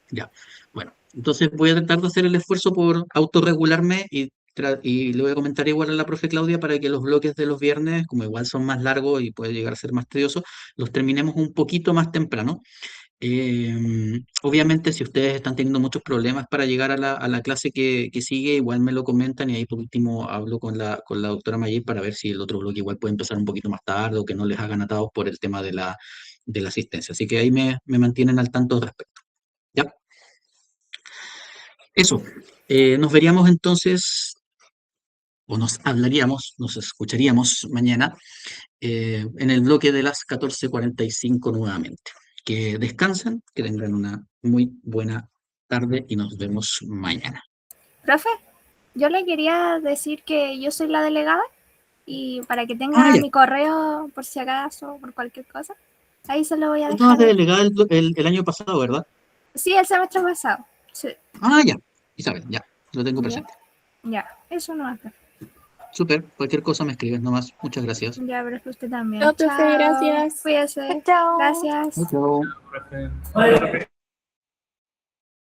Ya, bueno, entonces voy a tratar de hacer el esfuerzo por autorregularme y le voy a comentar igual a la profe Claudia para que los bloques de los viernes, como igual son más largos y puede llegar a ser más tedioso, los terminemos un poquito más temprano. Obviamente, si ustedes están teniendo muchos problemas para llegar a la clase que sigue, igual me lo comentan y ahí por último hablo con la doctora Mayer para ver si el otro bloque igual puede empezar un poquito más tarde o que no les hagan atados por el tema de la asistencia. Así que ahí me mantienen al tanto al respecto. ¿Ya? Eso. Nos veríamos entonces, o nos hablaríamos, nos escucharíamos mañana en el bloque de las 14:45 nuevamente. Que descansen, que tengan una muy buena tarde y nos vemos mañana. Profe, yo le quería decir que yo soy la delegada y para que Ah, tenga ya. mi correo por si acaso, por cualquier cosa, ahí se lo voy a Tú estabas dejar. de delegada el año pasado, ¿verdad? Sí, el semestre pasado. Sí, Ah, ya. Isabel, ya. Lo tengo ya, presente. ya, eso no es. Súper. Cualquier cosa me escribes nomás. Muchas gracias. Ya, pero usted también. Chao, profe, Chao, gracias. cuídese. Chao. Gracias. Chao. Profe.